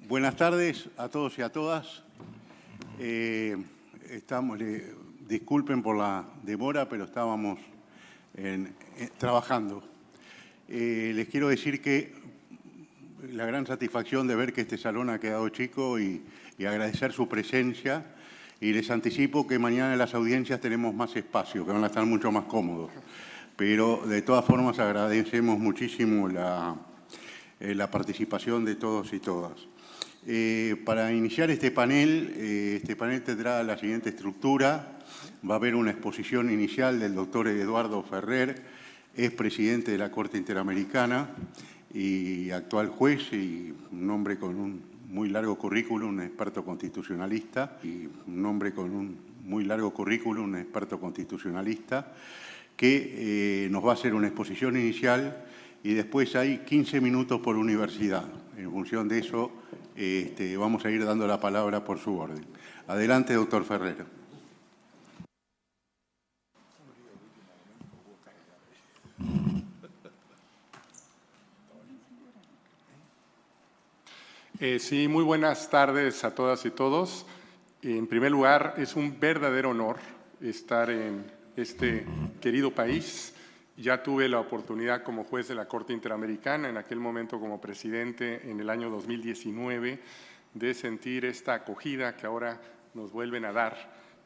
Buenas tardes a todos y a todas. Disculpen por la demora, pero estábamos trabajando. Les quiero decir que la gran satisfacción de ver que este salón ha quedado chico y agradecer su presencia. Y les anticipo que mañana en las audiencias tenemos más espacio, que van a estar mucho más cómodos. Pero de todas formas agradecemos muchísimo la participación de todos y todas. Para iniciar este panel tendrá la siguiente estructura. Va a haber una exposición inicial del doctor Eduardo Ferrer, es presidente de la Corte Interamericana y actual juez, y un hombre con un muy largo currículum, un experto constitucionalista, que nos va a hacer una exposición inicial y después hay 15 minutos por universidad. En función de eso, vamos a ir dando la palabra por su orden. Adelante, doctor Ferrer. Sí, muy buenas tardes a todas y todos. En primer lugar, es un verdadero honor estar en este querido país. Ya tuve la oportunidad como juez de la Corte Interamericana, en aquel momento como presidente en el año 2019, de sentir esta acogida que ahora nos vuelven a dar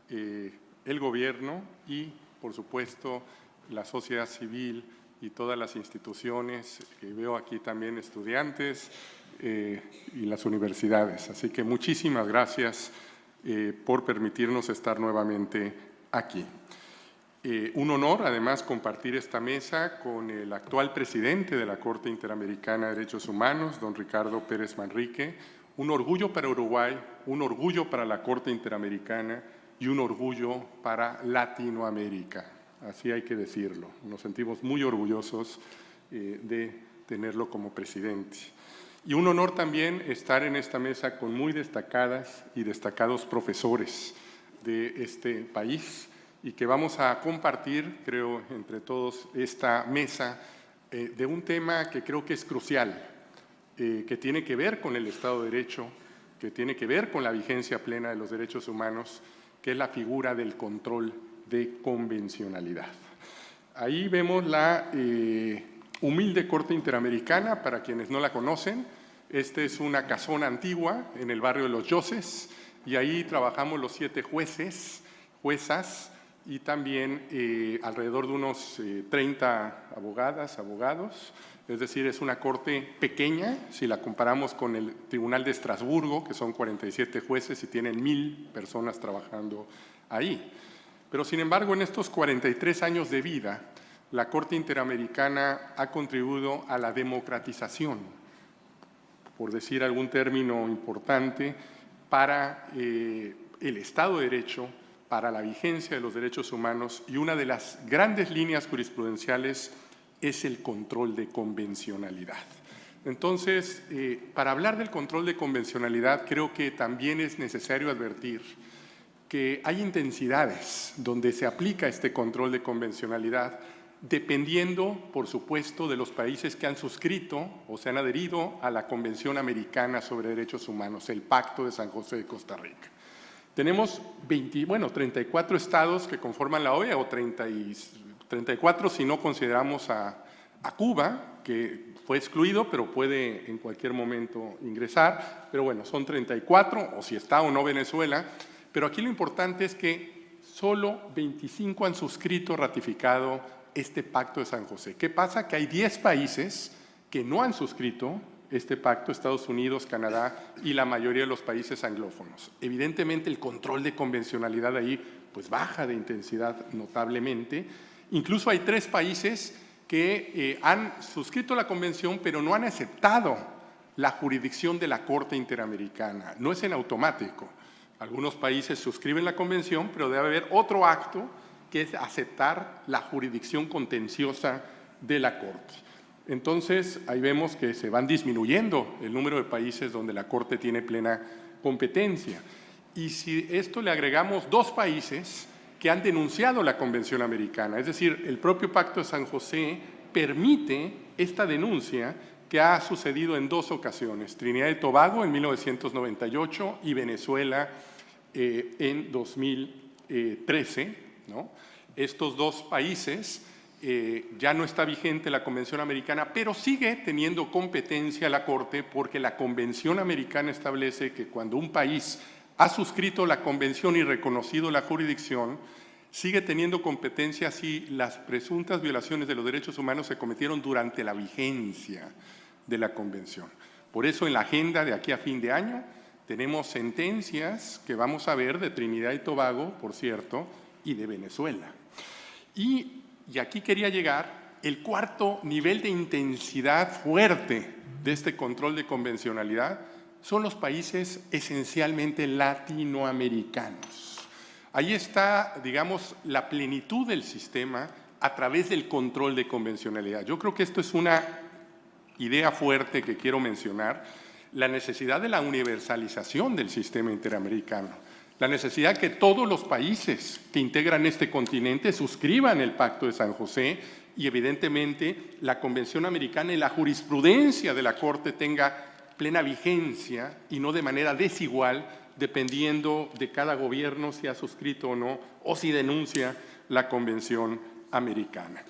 el gobierno y, por supuesto, la sociedad civil y todas las instituciones. Veo aquí también estudiantes y las universidades. Así que muchísimas gracias por permitirnos estar nuevamente aquí. Un honor, además, compartir esta mesa con el actual presidente de la Corte Interamericana de Derechos Humanos, don Ricardo Pérez Manrique. Un orgullo para Uruguay, un orgullo para la Corte Interamericana y un orgullo para Latinoamérica. Así hay que decirlo. Nos sentimos muy orgullosos de tenerlo como presidente. Y un honor también estar en esta mesa con muy destacadas y destacados profesores de este país, y que vamos a compartir, creo, entre todos esta mesa de un tema que creo que es crucial, que tiene que ver con el Estado de Derecho, que tiene que ver con la vigencia plena de los derechos humanos, que es la figura del control de convencionalidad. Ahí vemos la humilde Corte Interamericana, para quienes no la conocen. Esta es una casona antigua en el barrio de Los Yoses, y ahí trabajamos los 7 jueces, juezas, y también alrededor de unos 30 abogadas, abogados. Es decir, es una corte pequeña si la comparamos con el Tribunal de Estrasburgo, que son 47 jueces y tienen 1000 personas trabajando ahí. Pero, sin embargo, en estos 43 años de vida, la Corte Interamericana ha contribuido a la democratización, por decir algún término importante, para el Estado de Derecho, para la vigencia de los derechos humanos, y una de las grandes líneas jurisprudenciales es el control de convencionalidad. Entonces, para hablar del control de convencionalidad, creo que también es necesario advertir que hay intensidades donde se aplica este control de convencionalidad, dependiendo, por supuesto, de los países que han suscrito o se han adherido a la Convención Americana sobre Derechos Humanos, el Pacto de San José de Costa Rica. Tenemos 34 estados que conforman la OEA, o 34 si no consideramos a Cuba, que fue excluido, pero puede en cualquier momento ingresar. Pero bueno, son 34, o si está o no Venezuela. Pero aquí lo importante es que solo 25 han suscrito, ratificado este Pacto de San José. ¿Qué pasa? Que hay 10 países que no han suscrito este pacto: Estados Unidos, Canadá y la mayoría de los países anglófonos. Evidentemente, el control de convencionalidad ahí pues baja de intensidad notablemente. Incluso hay 3 países que han suscrito la convención, pero no han aceptado la jurisdicción de la Corte Interamericana. No es en automático. Algunos países suscriben la convención, pero debe haber otro acto, que es aceptar la jurisdicción contenciosa de la Corte. Entonces, ahí vemos que se van disminuyendo el número de países donde la Corte tiene plena competencia. Y si esto le agregamos 2 países que han denunciado la Convención Americana, es decir, el propio Pacto de San José permite esta denuncia que ha sucedido en dos ocasiones, Trinidad y Tobago en 1998 y Venezuela en 2013, ¿no? Estos dos países ya no está vigente la Convención Americana, pero sigue teniendo competencia la Corte porque la Convención Americana establece que cuando un país ha suscrito la Convención y reconocido la jurisdicción, sigue teniendo competencia si las presuntas violaciones de los derechos humanos se cometieron durante la vigencia de la Convención. Por eso en la agenda de aquí a fin de año tenemos sentencias que vamos a ver de Trinidad y Tobago, por cierto, y de Venezuela. Y aquí quería llegar, el cuarto nivel de intensidad fuerte de este control de convencionalidad son los países esencialmente latinoamericanos. Ahí está, digamos, la plenitud del sistema a través del control de convencionalidad. Yo creo que esto es una idea fuerte que quiero mencionar, la necesidad de la universalización del sistema interamericano. La necesidad que todos los países que integran este continente suscriban el Pacto de San José y, evidentemente, la Convención Americana y la jurisprudencia de la Corte tenga plena vigencia y no de manera desigual, dependiendo de cada gobierno si ha suscrito o no, o si denuncia la Convención Americana.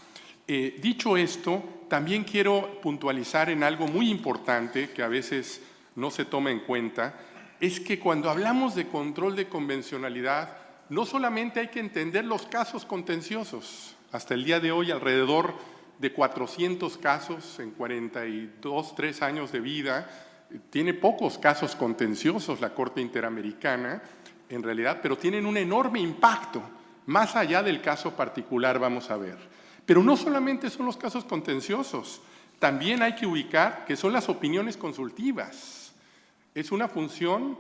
Dicho esto, también quiero puntualizar en algo muy importante que a veces no se toma en cuenta, es que cuando hablamos de control de convencionalidad, no solamente hay que entender los casos contenciosos. Hasta el día de hoy, alrededor de 400 casos en 42, 3 años de vida. Tiene pocos casos contenciosos la Corte Interamericana, en realidad, pero tienen un enorme impacto, más allá del caso particular, vamos a ver. Pero no solamente son los casos contenciosos, también hay que ubicar que son las opiniones consultivas. Es una función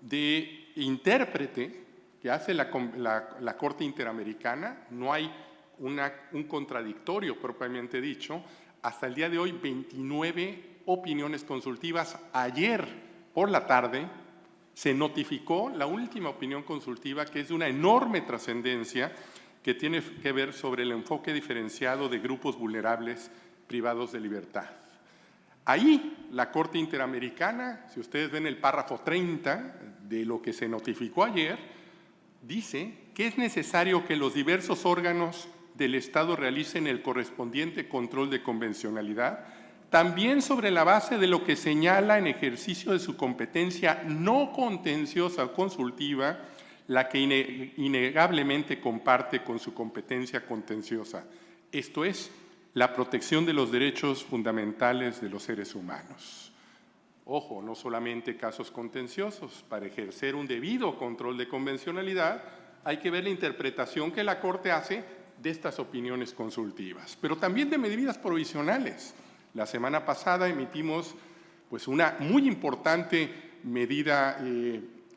de intérprete que hace la Corte Interamericana. No hay un contradictorio propiamente dicho. Hasta el día de hoy, 29 opiniones consultivas. Ayer por la tarde se notificó la última opinión consultiva, que es de una enorme trascendencia, que tiene que ver sobre el enfoque diferenciado de grupos vulnerables privados de libertad. Ahí, la Corte Interamericana, si ustedes ven el párrafo 30 de lo que se notificó ayer, dice que es necesario que los diversos órganos del Estado realicen el correspondiente control de convencionalidad, también sobre la base de lo que señala en ejercicio de su competencia no contenciosa o consultiva, la que innegablemente comparte con su competencia contenciosa. Esto es, la protección de los derechos fundamentales de los seres humanos. Ojo, no solamente casos contenciosos. Para ejercer un debido control de convencionalidad hay que ver la interpretación que la Corte hace de estas opiniones consultivas, pero también de medidas provisionales. La semana pasada emitimos una muy importante medida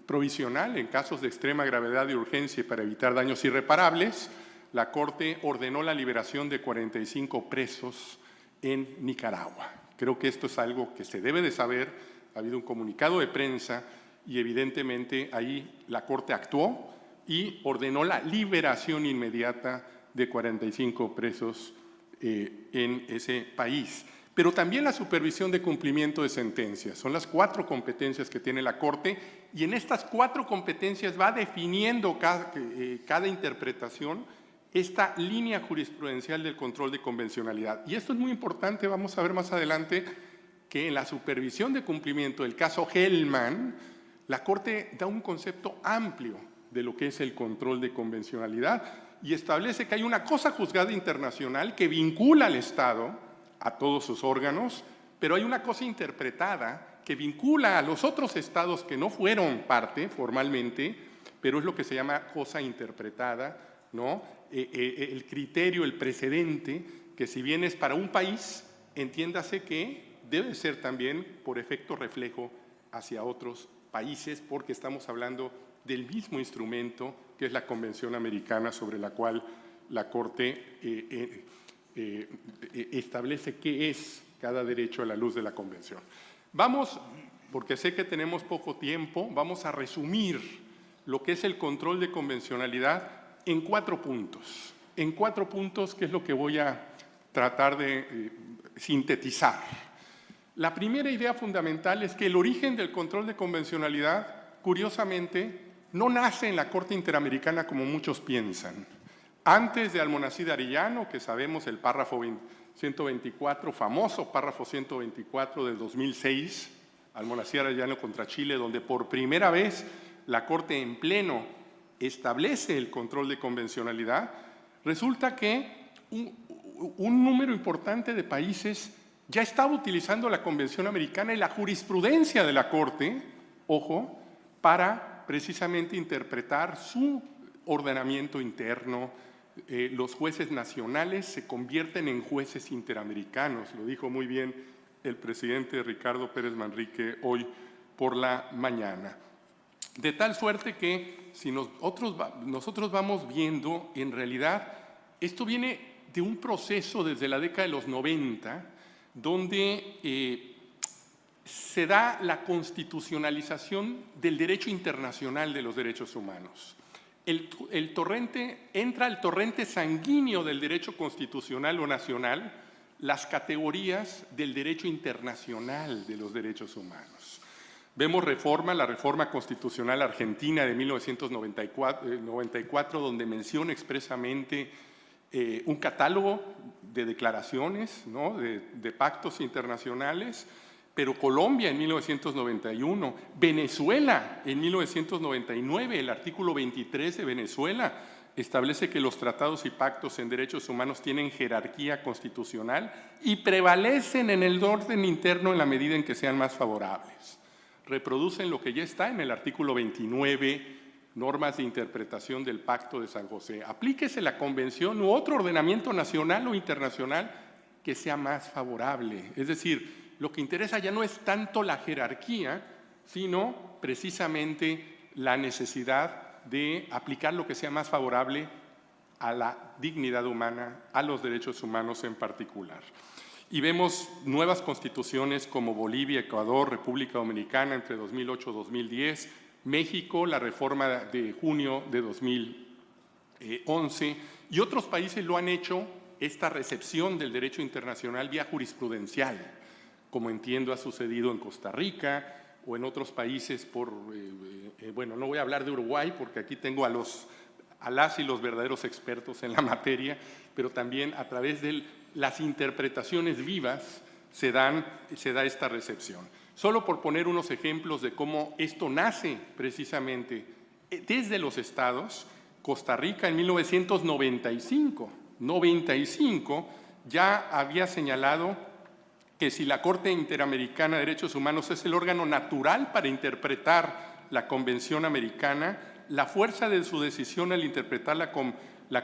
provisional en casos de extrema gravedad y urgencia para evitar daños irreparables. La Corte ordenó la liberación de 45 presos en Nicaragua. Creo que esto es algo que se debe de saber. Ha habido un comunicado de prensa y evidentemente ahí la Corte actuó y ordenó la liberación inmediata de 45 presos en ese país. Pero también la supervisión de cumplimiento de sentencias. Son las 4 competencias que tiene la Corte y en estas 4 competencias va definiendo cada interpretación esta línea jurisprudencial del control de convencionalidad. Y esto es muy importante, vamos a ver más adelante que en la supervisión de cumplimiento del caso Hellman, la Corte da un concepto amplio de lo que es el control de convencionalidad y establece que hay una cosa juzgada internacional que vincula al Estado a todos sus órganos, pero hay una cosa interpretada que vincula a los otros estados que no fueron parte formalmente, pero es lo que se llama cosa interpretada, ¿no? El criterio, el precedente, que si bien es para un país, entiéndase que debe ser también por efecto reflejo hacia otros países, porque estamos hablando del mismo instrumento que es la Convención Americana, sobre la cual la Corte establece qué es cada derecho a la luz de la Convención. Vamos, porque sé que tenemos poco tiempo, vamos a resumir lo que es el control de convencionalidad en 4 puntos. En 4 puntos, que es lo que voy a tratar de sintetizar. La primera idea fundamental es que el origen del control de convencionalidad, curiosamente, no nace en la Corte Interamericana como muchos piensan. Antes de Almonacid Arellano, que sabemos el párrafo 124, famoso párrafo 124 del 2006, Almonacid Arellano contra Chile, donde por primera vez la Corte en pleno establece el control de convencionalidad, resulta que un número importante de países ya estaba utilizando la Convención Americana y la jurisprudencia de la Corte, ojo, para precisamente interpretar su ordenamiento interno. Los jueces nacionales se convierten en jueces interamericanos, lo dijo muy bien el presidente Ricardo Pérez Manrique hoy por la mañana. De tal suerte que si nosotros vamos viendo, en realidad, esto viene de un proceso desde la década de los 90, donde se da la constitucionalización del derecho internacional de los derechos humanos. Entra al torrente sanguíneo del derecho constitucional o nacional las categorías del derecho internacional de los derechos humanos. Vemos la reforma constitucional argentina de 1994, donde menciona expresamente un catálogo de declaraciones, ¿no?, de pactos internacionales, pero Colombia en 1991, Venezuela en 1999, el artículo 23 de Venezuela establece que los tratados y pactos en derechos humanos tienen jerarquía constitucional y prevalecen en el orden interno en la medida en que sean más favorables. Reproducen lo que ya está en el artículo 29, normas de interpretación del Pacto de San José. Aplíquese la convención u otro ordenamiento nacional o internacional que sea más favorable. Es decir, lo que interesa ya no es tanto la jerarquía, sino precisamente la necesidad de aplicar lo que sea más favorable a la dignidad humana, a los derechos humanos en particular. Y vemos nuevas constituciones como Bolivia, Ecuador, República Dominicana entre 2008 y 2010, México, la reforma de junio de 2011, y otros países lo han hecho, esta recepción del derecho internacional vía jurisprudencial, como entiendo ha sucedido en Costa Rica o en otros países bueno, no voy a hablar de Uruguay porque aquí tengo a las y los verdaderos expertos en la materia, pero también a través de las interpretaciones vivas se da esta recepción. Solo por poner unos ejemplos de cómo esto nace precisamente desde los estados, Costa Rica en 1995 ya había señalado que si la Corte Interamericana de Derechos Humanos es el órgano natural para interpretar la Convención Americana, la fuerza de su decisión al interpretar la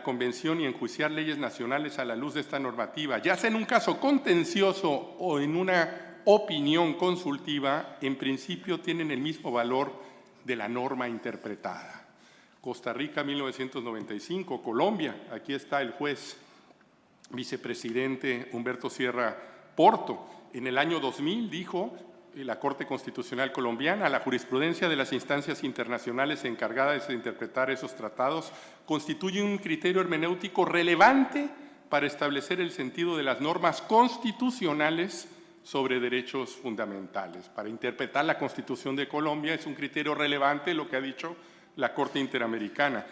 Convención y enjuiciar leyes nacionales a la luz de esta normativa, ya sea en un caso contencioso o en una opinión consultiva, en principio tienen el mismo valor de la norma interpretada. Costa Rica, 1995, Colombia, aquí está el juez vicepresidente Humberto Sierra Porto. En el año 2000 dijo la Corte Constitucional Colombiana: la jurisprudencia de las instancias internacionales encargadas de interpretar esos tratados constituye un criterio hermenéutico relevante para establecer el sentido de las normas constitucionales sobre derechos fundamentales. Para interpretar la Constitución de Colombia es un criterio relevante lo que ha dicho la Corte Interamericana.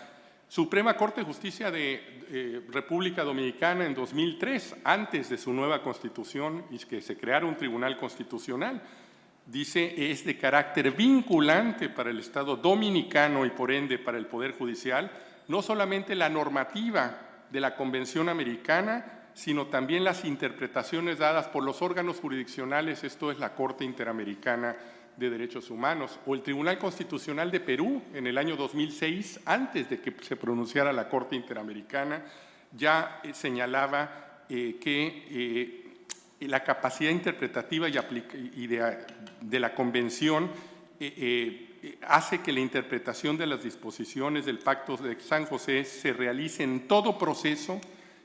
Suprema Corte de Justicia de República Dominicana en 2003, antes de su nueva Constitución y que se creara un Tribunal Constitucional, dice es de carácter vinculante para el Estado dominicano y por ende para el Poder Judicial, no solamente la normativa de la Convención Americana, sino también las interpretaciones dadas por los órganos jurisdiccionales, esto es la Corte Interamericana de Derechos Humanos, o el Tribunal Constitucional de Perú en el año 2006, antes de que se pronunciara la Corte Interamericana, ya señalaba que la capacidad interpretativa de la Convención hace que la interpretación de las disposiciones del Pacto de San José se realice en todo proceso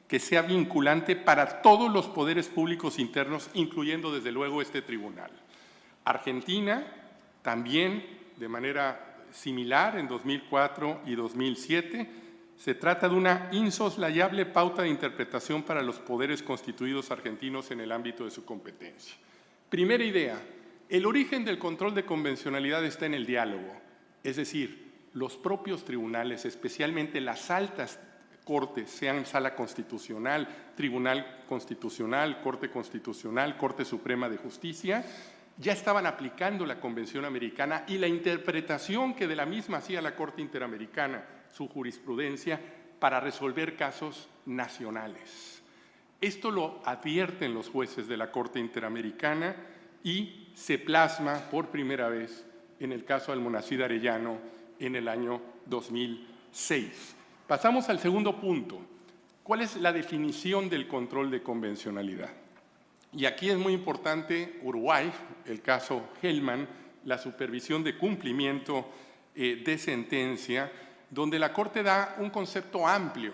que sea vinculante para todos los poderes públicos internos, incluyendo desde luego este tribunal. Argentina también, de manera similar, en 2004 y 2007, se trata de una insoslayable pauta de interpretación para los poderes constituidos argentinos en el ámbito de su competencia. Primera idea, el origen del control de convencionalidad está en el diálogo, es decir, los propios tribunales, especialmente las altas cortes, sean sala constitucional, tribunal constitucional, corte constitucional, Corte Suprema de Justicia, ya estaban aplicando la Convención Americana y la interpretación que de la misma hacía la Corte Interamericana, su jurisprudencia, para resolver casos nacionales. Esto lo advierten los jueces de la Corte Interamericana y se plasma por primera vez en el caso Almonacid Arellano en el año 2006. Pasamos al segundo punto. ¿Cuál es la definición del control de convencionalidad? Y aquí es muy importante Uruguay, el caso Hellman, la supervisión de cumplimiento de sentencia, donde la Corte da un concepto amplio,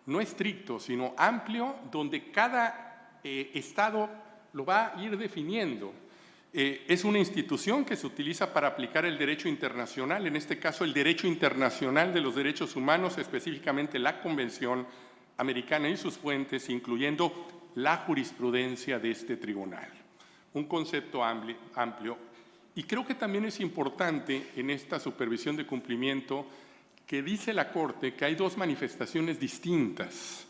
no estricto, sino amplio, donde cada Estado lo va a ir definiendo. Es una institución que se utiliza para aplicar el derecho internacional, en este caso el derecho internacional de los derechos humanos, específicamente la Convención Americana y sus fuentes, incluyendo la jurisprudencia de este tribunal. Un concepto amplio. Y creo que también es importante en esta supervisión de cumplimiento que dice la Corte que hay dos manifestaciones distintas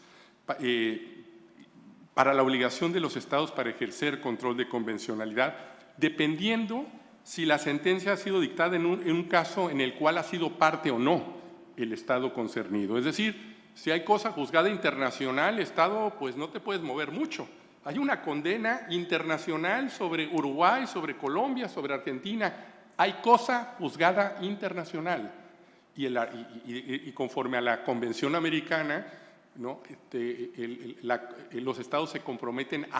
para la obligación de los Estados para ejercer control de convencionalidad, dependiendo si la sentencia ha sido dictada en un caso en el cual ha sido parte o no el Estado concernido. Es decir, si hay cosa juzgada internacional, Estado, pues no te puedes mover mucho. Hay una condena internacional sobre Uruguay, sobre Colombia, sobre Argentina. Hay cosa juzgada internacional. Y conforme a la Convención Americana, ¿no? Los Estados se comprometen a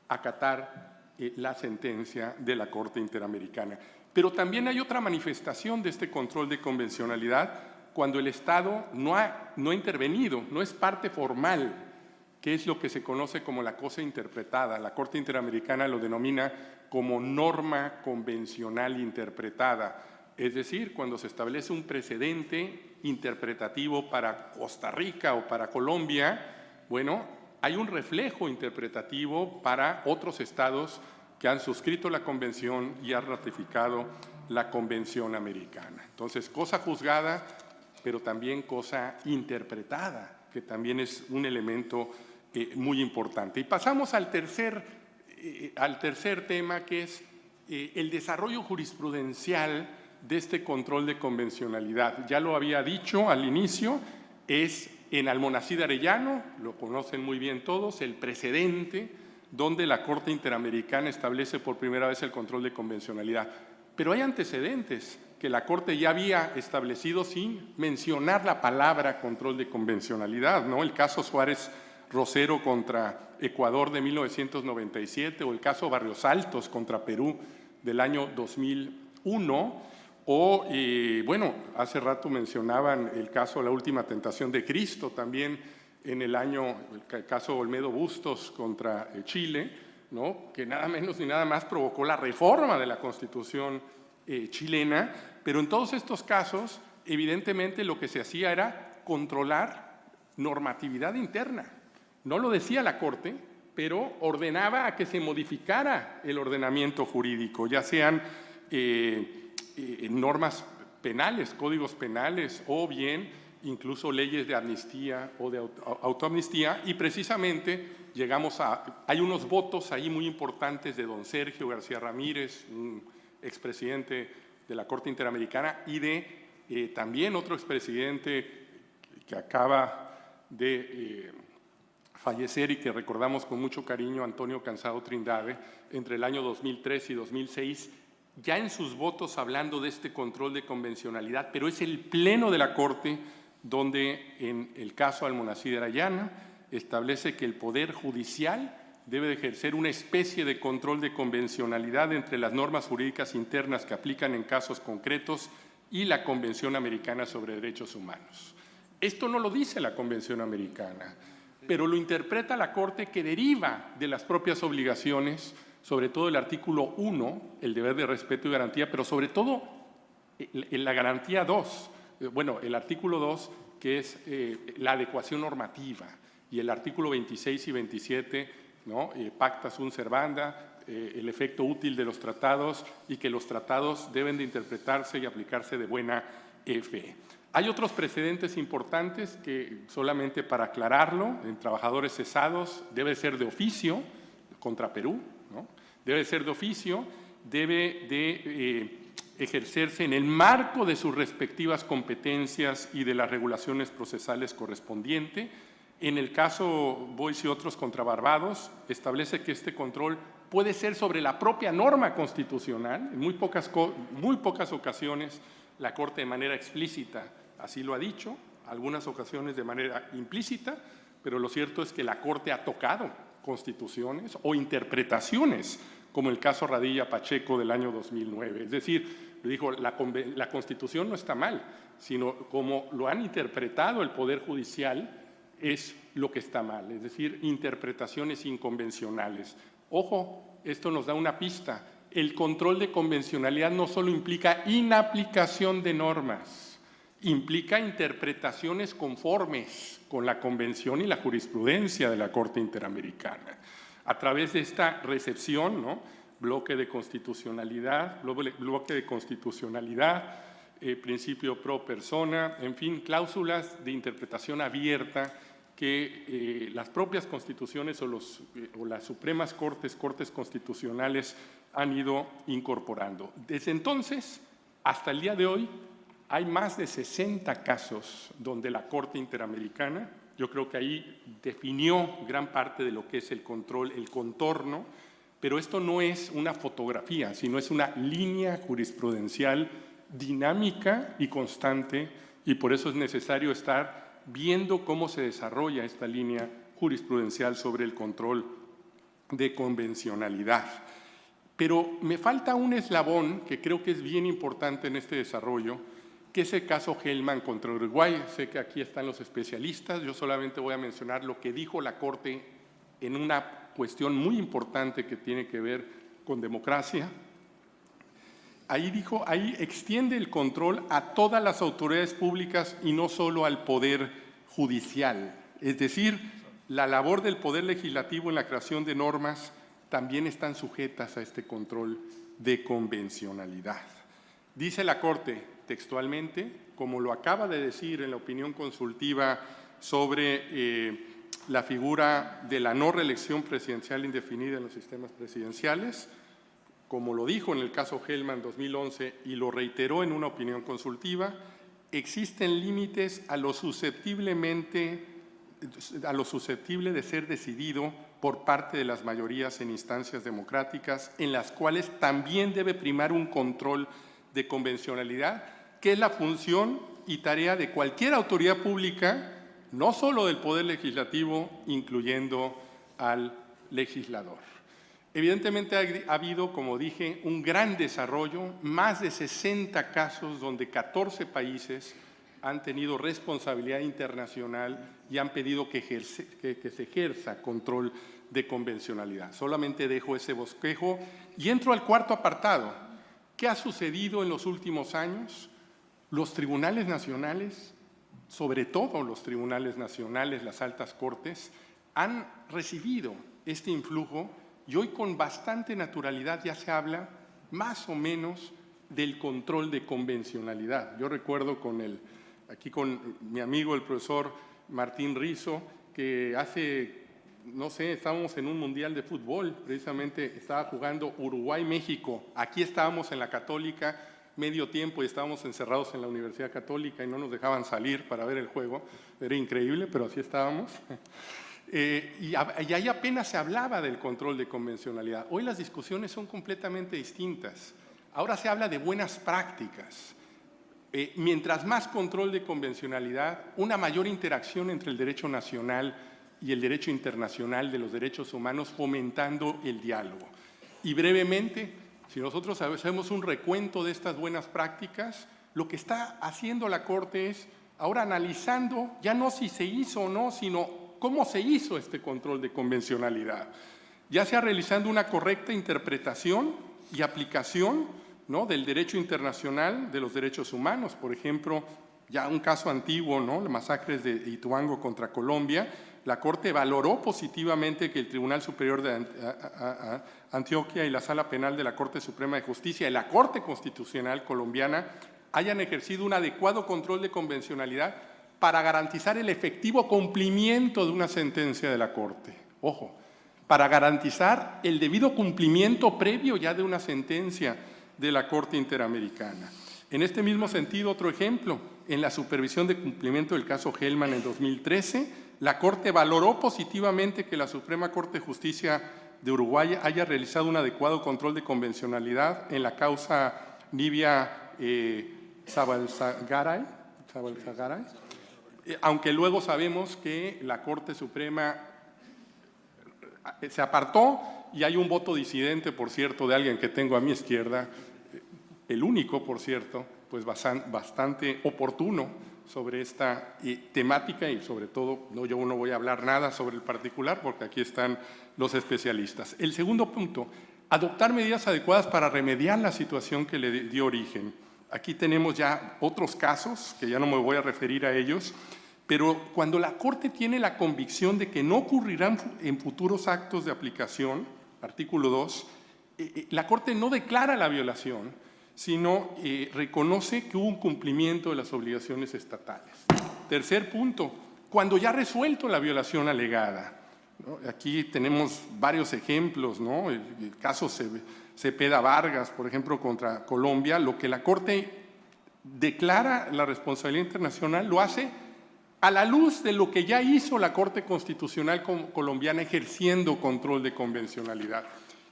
acatar la sentencia de la Corte Interamericana. Pero también hay otra manifestación de este control de convencionalidad cuando el Estado no ha intervenido, no es parte formal, que es lo que se conoce como la cosa interpretada. La Corte Interamericana lo denomina como norma convencional interpretada. Es decir, cuando se establece un precedente interpretativo para Costa Rica o para Colombia, bueno, hay un reflejo interpretativo para otros estados que han suscrito la Convención y han ratificado la Convención Americana. Entonces, cosa juzgada, pero también cosa interpretada, que también es un elemento muy importante. Y pasamos al tercer tema, que es el desarrollo jurisprudencial de este control de convencionalidad. Ya lo había dicho al inicio, es en Almonacid Arellano, lo conocen muy bien todos, el precedente donde la Corte Interamericana establece por primera vez el control de convencionalidad. Pero hay antecedentes que la Corte ya había establecido sin mencionar la palabra control de convencionalidad, ¿no? El caso Suárez-Rosero contra Ecuador de 1997 o el caso Barrios Altos contra Perú del año 2001 o, bueno, hace rato mencionaban el caso La Última Tentación de Cristo también en el caso Olmedo Bustos contra Chile, ¿no? Que nada menos ni nada más provocó la reforma de la Constitución chilena, pero en todos estos casos, evidentemente lo que se hacía era controlar normatividad interna. No lo decía la Corte, pero ordenaba a que se modificara el ordenamiento jurídico, ya sean normas penales, códigos penales, o bien incluso leyes de amnistía o de autoamnistía, y precisamente hay unos votos ahí muy importantes de don Sergio García Ramírez, un expresidente de la Corte Interamericana, y de también otro expresidente que acaba de fallecer y que recordamos con mucho cariño, Antonio Cansado Trindade, entre el año 2003 y 2006, ya en sus votos hablando de este control de convencionalidad, pero es el Pleno de la Corte donde en el caso Almonacid Arellano establece que el Poder Judicial debe de ejercer una especie de control de convencionalidad entre las normas jurídicas internas que aplican en casos concretos y la Convención Americana sobre Derechos Humanos. Esto no lo dice la Convención Americana, pero lo interpreta la Corte, que deriva de las propias obligaciones, sobre todo el artículo 1, el deber de respeto y garantía, pero sobre todo en la garantía 2, el artículo 2, que es la adecuación normativa, y el artículo 26 y 27, ¿no? Pacta sunt servanda, el efecto útil de los tratados y que los tratados deben de interpretarse y aplicarse de buena fe. Hay otros precedentes importantes que, solamente para aclararlo, en trabajadores cesados debe ser de oficio contra Perú, ¿no? Debe ser de oficio, debe de ejercerse en el marco de sus respectivas competencias y de las regulaciones procesales correspondientes. En el caso Boyce y otros contra Barbados, establece que este control puede ser sobre la propia norma constitucional. En muy pocas ocasiones la Corte de manera explícita así lo ha dicho, algunas ocasiones de manera implícita, pero lo cierto es que la Corte ha tocado constituciones o interpretaciones, como el caso Radilla Pacheco del año 2009. Es decir, dijo, la Constitución no está mal, sino como lo han interpretado el Poder Judicial es lo que está mal, es decir, interpretaciones inconvencionales. Ojo, esto nos da una pista. El control de convencionalidad no solo implica inaplicación de normas, implica interpretaciones conformes con la Convención y la jurisprudencia de la Corte Interamericana. A través de esta recepción, ¿no? bloque de constitucionalidad, principio pro persona, en fin, cláusulas de interpretación abierta que las propias constituciones o las supremas cortes constitucionales han ido incorporando. Desde entonces hasta el día de hoy hay más de 60 casos donde la Corte Interamericana, yo creo que ahí definió gran parte de lo que es el control, el contorno, pero esto no es una fotografía, sino es una línea jurisprudencial dinámica y constante, y por eso es necesario estar viendo cómo se desarrolla esta línea jurisprudencial sobre el control de convencionalidad. Pero me falta un eslabón que creo que es bien importante en este desarrollo, que es el caso Hellman contra Uruguay. Sé que aquí están los especialistas, yo solamente voy a mencionar lo que dijo la Corte en una cuestión muy importante que tiene que ver con democracia. Ahí extiende el control a todas las autoridades públicas y no solo al Poder Judicial. Es decir, la labor del Poder Legislativo en la creación de normas también están sujetas a este control de convencionalidad. Dice la Corte textualmente, como lo acaba de decir en la opinión consultiva sobre la figura de la no reelección presidencial indefinida en los sistemas presidenciales, como lo dijo en el caso Hellman 2011 y lo reiteró en una opinión consultiva, existen límites a lo susceptible de ser decidido por parte de las mayorías en instancias democráticas, en las cuales también debe primar un control de convencionalidad, que es la función y tarea de cualquier autoridad pública, no solo del Poder Legislativo, incluyendo al legislador. Evidentemente ha habido, como dije, un gran desarrollo, más de 60 casos donde 14 países han tenido responsabilidad internacional y han pedido que se ejerza control de convencionalidad. Solamente dejo ese bosquejo y entro al cuarto apartado. ¿Qué ha sucedido en los últimos años? Los tribunales nacionales, sobre todo los tribunales nacionales, las altas cortes, han recibido este influjo y hoy con bastante naturalidad ya se habla más o menos del control de convencionalidad. Yo recuerdo aquí con mi amigo el profesor Martín Rizo, que estábamos en un mundial de fútbol, precisamente estaba jugando Uruguay-México. Aquí estábamos en la Católica, medio tiempo, y estábamos encerrados en la Universidad Católica y no nos dejaban salir para ver el juego. Era increíble, pero así estábamos. Y ahí apenas se hablaba del control de convencionalidad. Hoy las discusiones son completamente distintas. Ahora se habla de buenas prácticas. Mientras más control de convencionalidad, una mayor interacción entre el derecho nacional y el derecho internacional de los derechos humanos, fomentando el diálogo. Y brevemente, si nosotros hacemos un recuento de estas buenas prácticas, lo que está haciendo la Corte es ahora analizando ya no si se hizo o no, sino cómo se hizo este control de convencionalidad. Ya sea realizando una correcta interpretación y aplicación, ¿no?, del derecho internacional de los derechos humanos. Por ejemplo, ya un caso antiguo, ¿no?, las masacres de Ituango contra Colombia, la Corte valoró positivamente que el Tribunal Superior de Antioquia y la Sala Penal de la Corte Suprema de Justicia y la Corte Constitucional colombiana hayan ejercido un adecuado control de convencionalidad para garantizar el efectivo cumplimiento de una sentencia de la Corte. Ojo, para garantizar el debido cumplimiento previo ya de una sentencia de la Corte Interamericana. En este mismo sentido, otro ejemplo, en la supervisión de cumplimiento del caso Hellman en 2013, la Corte valoró positivamente que la Suprema Corte de Justicia de Uruguay haya realizado un adecuado control de convencionalidad en la causa Nibia Zabalzagaray, aunque luego sabemos que la Corte Suprema se apartó y hay un voto disidente, por cierto, de alguien que tengo a mi izquierda, el único, por cierto, pues bastante oportuno sobre esta temática y sobre todo, yo no voy a hablar nada sobre el particular porque aquí están los especialistas. El segundo punto, adoptar medidas adecuadas para remediar la situación que le dio origen. Aquí tenemos ya otros casos, que ya no me voy a referir a ellos, pero cuando la Corte tiene la convicción de que no ocurrirán en futuros actos de aplicación, artículo 2, la Corte no declara la violación, sino reconoce que hubo un cumplimiento de las obligaciones estatales. Tercer punto, cuando ya ha resuelto la violación alegada, ¿no? Aquí tenemos varios ejemplos, ¿no? El caso Cepeda Vargas, por ejemplo, contra Colombia, lo que la Corte declara la responsabilidad internacional lo hace a la luz de lo que ya hizo la Corte Constitucional colombiana ejerciendo control de convencionalidad.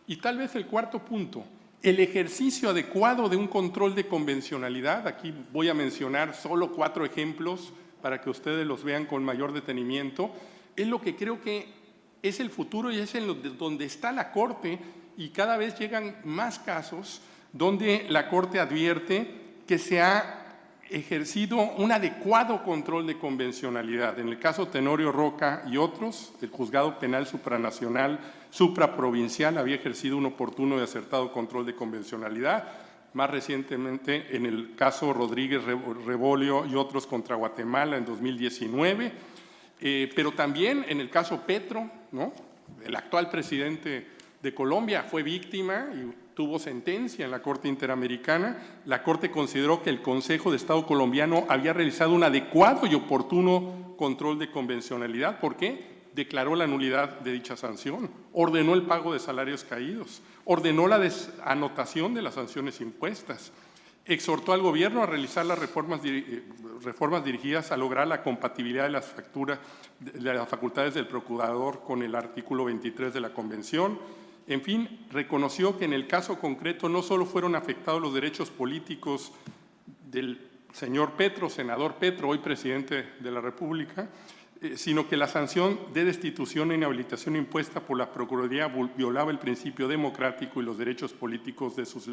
Y tal vez el cuarto punto, el ejercicio adecuado de un control de convencionalidad, aquí voy a mencionar solo 4 ejemplos para que ustedes los vean con mayor detenimiento, es lo que creo que es el futuro y es en donde está la Corte y cada vez llegan más casos donde la Corte advierte que se ha ejercido un adecuado control de convencionalidad. En el caso Tenorio Roca y otros, el Juzgado Penal Supranacional, supraprovincial, había ejercido un oportuno y acertado control de convencionalidad. Más recientemente, en el caso Rodríguez Rebolio y otros contra Guatemala en 2019, pero también en el caso Petro, ¿no? El actual presidente de Colombia fue víctima y tuvo sentencia en la Corte Interamericana. La Corte consideró que el Consejo de Estado colombiano había realizado un adecuado y oportuno control de convencionalidad. ¿Por qué? Declaró la nulidad de dicha sanción, ordenó el pago de salarios caídos, ordenó la desanotación de las sanciones impuestas, exhortó al gobierno a realizar las reformas dirigidas a lograr la compatibilidad de las facultades del procurador con el artículo 23 de la Convención. En fin, reconoció que en el caso concreto no solo fueron afectados los derechos políticos del señor Petro, senador Petro, hoy presidente de la República, sino que la sanción de destitución e inhabilitación impuesta por la Procuraduría violaba el principio democrático y los derechos políticos de sus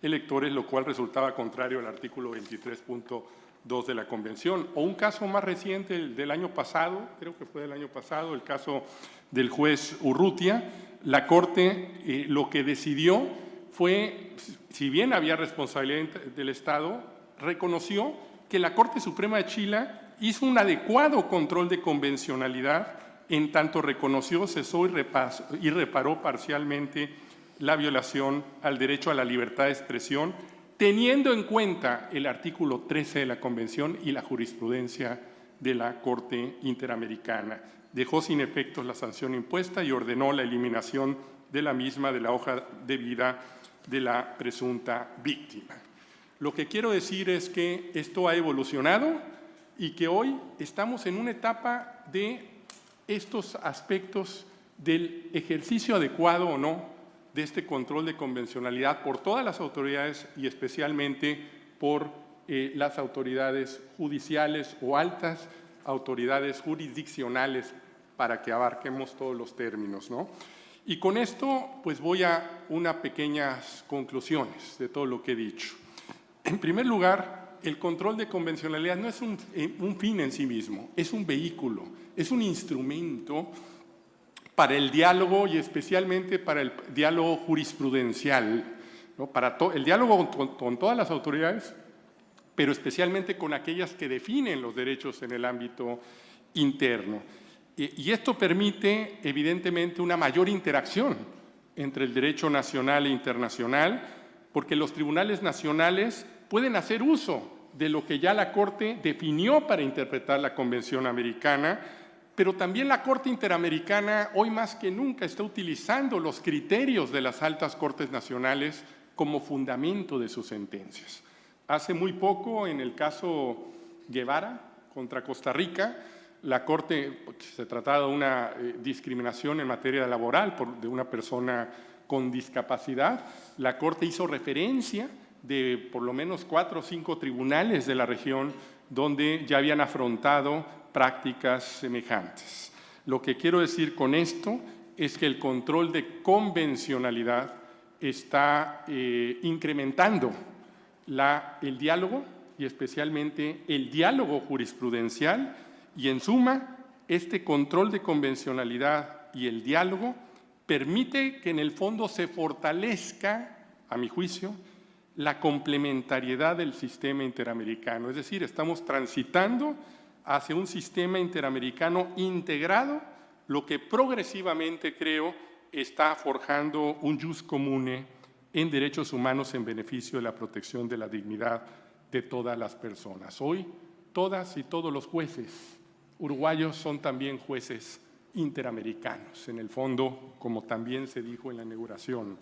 electores, lo cual resultaba contrario al artículo 23.2 de la Convención. O un caso más reciente del año pasado, creo que fue del año pasado, el caso del juez Urrutia. La Corte lo que decidió fue, si bien había responsabilidad del Estado, reconoció que la Corte Suprema de Chile hizo un adecuado control de convencionalidad, en tanto reconoció, cesó y reparó parcialmente la violación al derecho a la libertad de expresión, teniendo en cuenta el artículo 13 de la Convención y la jurisprudencia de la Corte Interamericana. Dejó sin efectos la sanción impuesta y ordenó la eliminación de la misma de la hoja de vida de la presunta víctima. Lo que quiero decir es que esto ha evolucionado y que hoy estamos en una etapa de estos aspectos del ejercicio adecuado o no de este control de convencionalidad por todas las autoridades y especialmente por las autoridades judiciales o altas autoridades jurisdiccionales para que abarquemos todos los términos, ¿no? Y con esto pues voy a unas pequeñas conclusiones de todo lo que he dicho. En primer lugar, el control de convencionalidad no es un fin en sí mismo, es un vehículo, es un instrumento para el diálogo y especialmente para el diálogo jurisprudencial, ¿no? Para el diálogo con todas las autoridades, pero especialmente con aquellas que definen los derechos en el ámbito interno. Y esto permite, evidentemente, una mayor interacción entre el derecho nacional e internacional, porque los tribunales nacionales pueden hacer uso de lo que ya la Corte definió para interpretar la Convención Americana, pero también la Corte Interamericana hoy más que nunca está utilizando los criterios de las altas cortes nacionales como fundamento de sus sentencias. Hace muy poco, en el caso Guevara contra Costa Rica, la Corte, se trataba de una discriminación en materia laboral de una persona con discapacidad, la Corte hizo referencia de por lo menos 4 o 5 tribunales de la región donde ya habían afrontado prácticas semejantes. Lo que quiero decir con esto es que el control de convencionalidad está incrementando el diálogo y especialmente el diálogo jurisprudencial, y en suma, este control de convencionalidad y el diálogo permite que en el fondo se fortalezca, a mi juicio, la complementariedad del sistema interamericano. Es decir, estamos transitando hacia un sistema interamericano integrado, lo que progresivamente, creo, está forjando un jus comune en derechos humanos en beneficio de la protección de la dignidad de todas las personas. Hoy, todas y todos los jueces uruguayos son también jueces interamericanos, en el fondo, como también se dijo en la inauguración.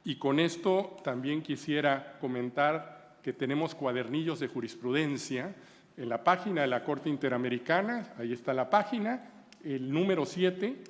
Y con esto también quisiera comentar que tenemos cuadernillos de jurisprudencia en la página de la Corte Interamericana, ahí está la página, el número 7,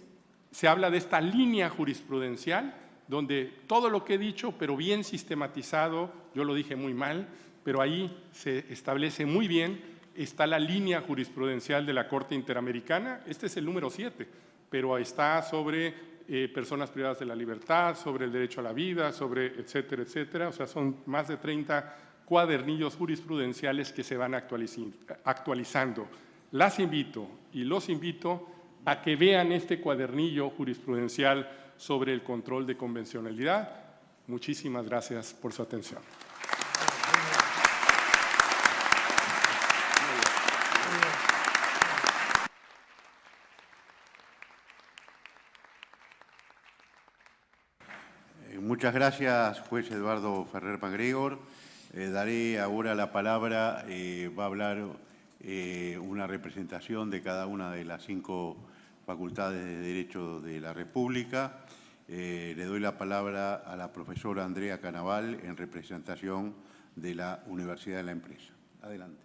se habla de esta línea jurisprudencial, donde todo lo que he dicho, pero bien sistematizado, yo lo dije muy mal, pero ahí se establece muy bien, está la línea jurisprudencial de la Corte Interamericana, este es el número 7, pero está sobre personas privadas de la libertad, sobre el derecho a la vida, sobre etcétera, etcétera. O sea, son más de 30 cuadernillos jurisprudenciales que se van actualizando. Las invito y los invito a que vean este cuadernillo jurisprudencial sobre el control de convencionalidad. Muchísimas gracias por su atención. Muchas gracias, juez Eduardo Ferrer MacGregor. Daré ahora la palabra, va a hablar una representación de cada una de las 5 facultades de Derecho de la República. Le doy la palabra a la profesora Andrea Canaval en representación de la Universidad de la Empresa. Adelante.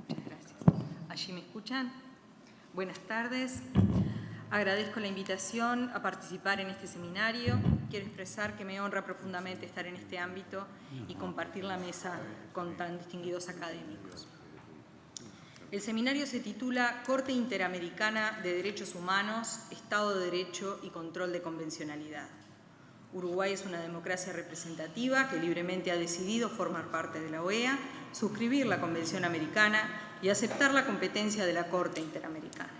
Muchas gracias. ¿Allí me escuchan? Buenas tardes. Agradezco la invitación a participar en este seminario. Quiero expresar que me honra profundamente estar en este ámbito y compartir la mesa con tan distinguidos académicos. El seminario se titula Corte Interamericana de Derechos Humanos, Estado de Derecho y Control de Convencionalidad. Uruguay es una democracia representativa que libremente ha decidido formar parte de la OEA, suscribir la Convención Americana y aceptar la competencia de la Corte Interamericana.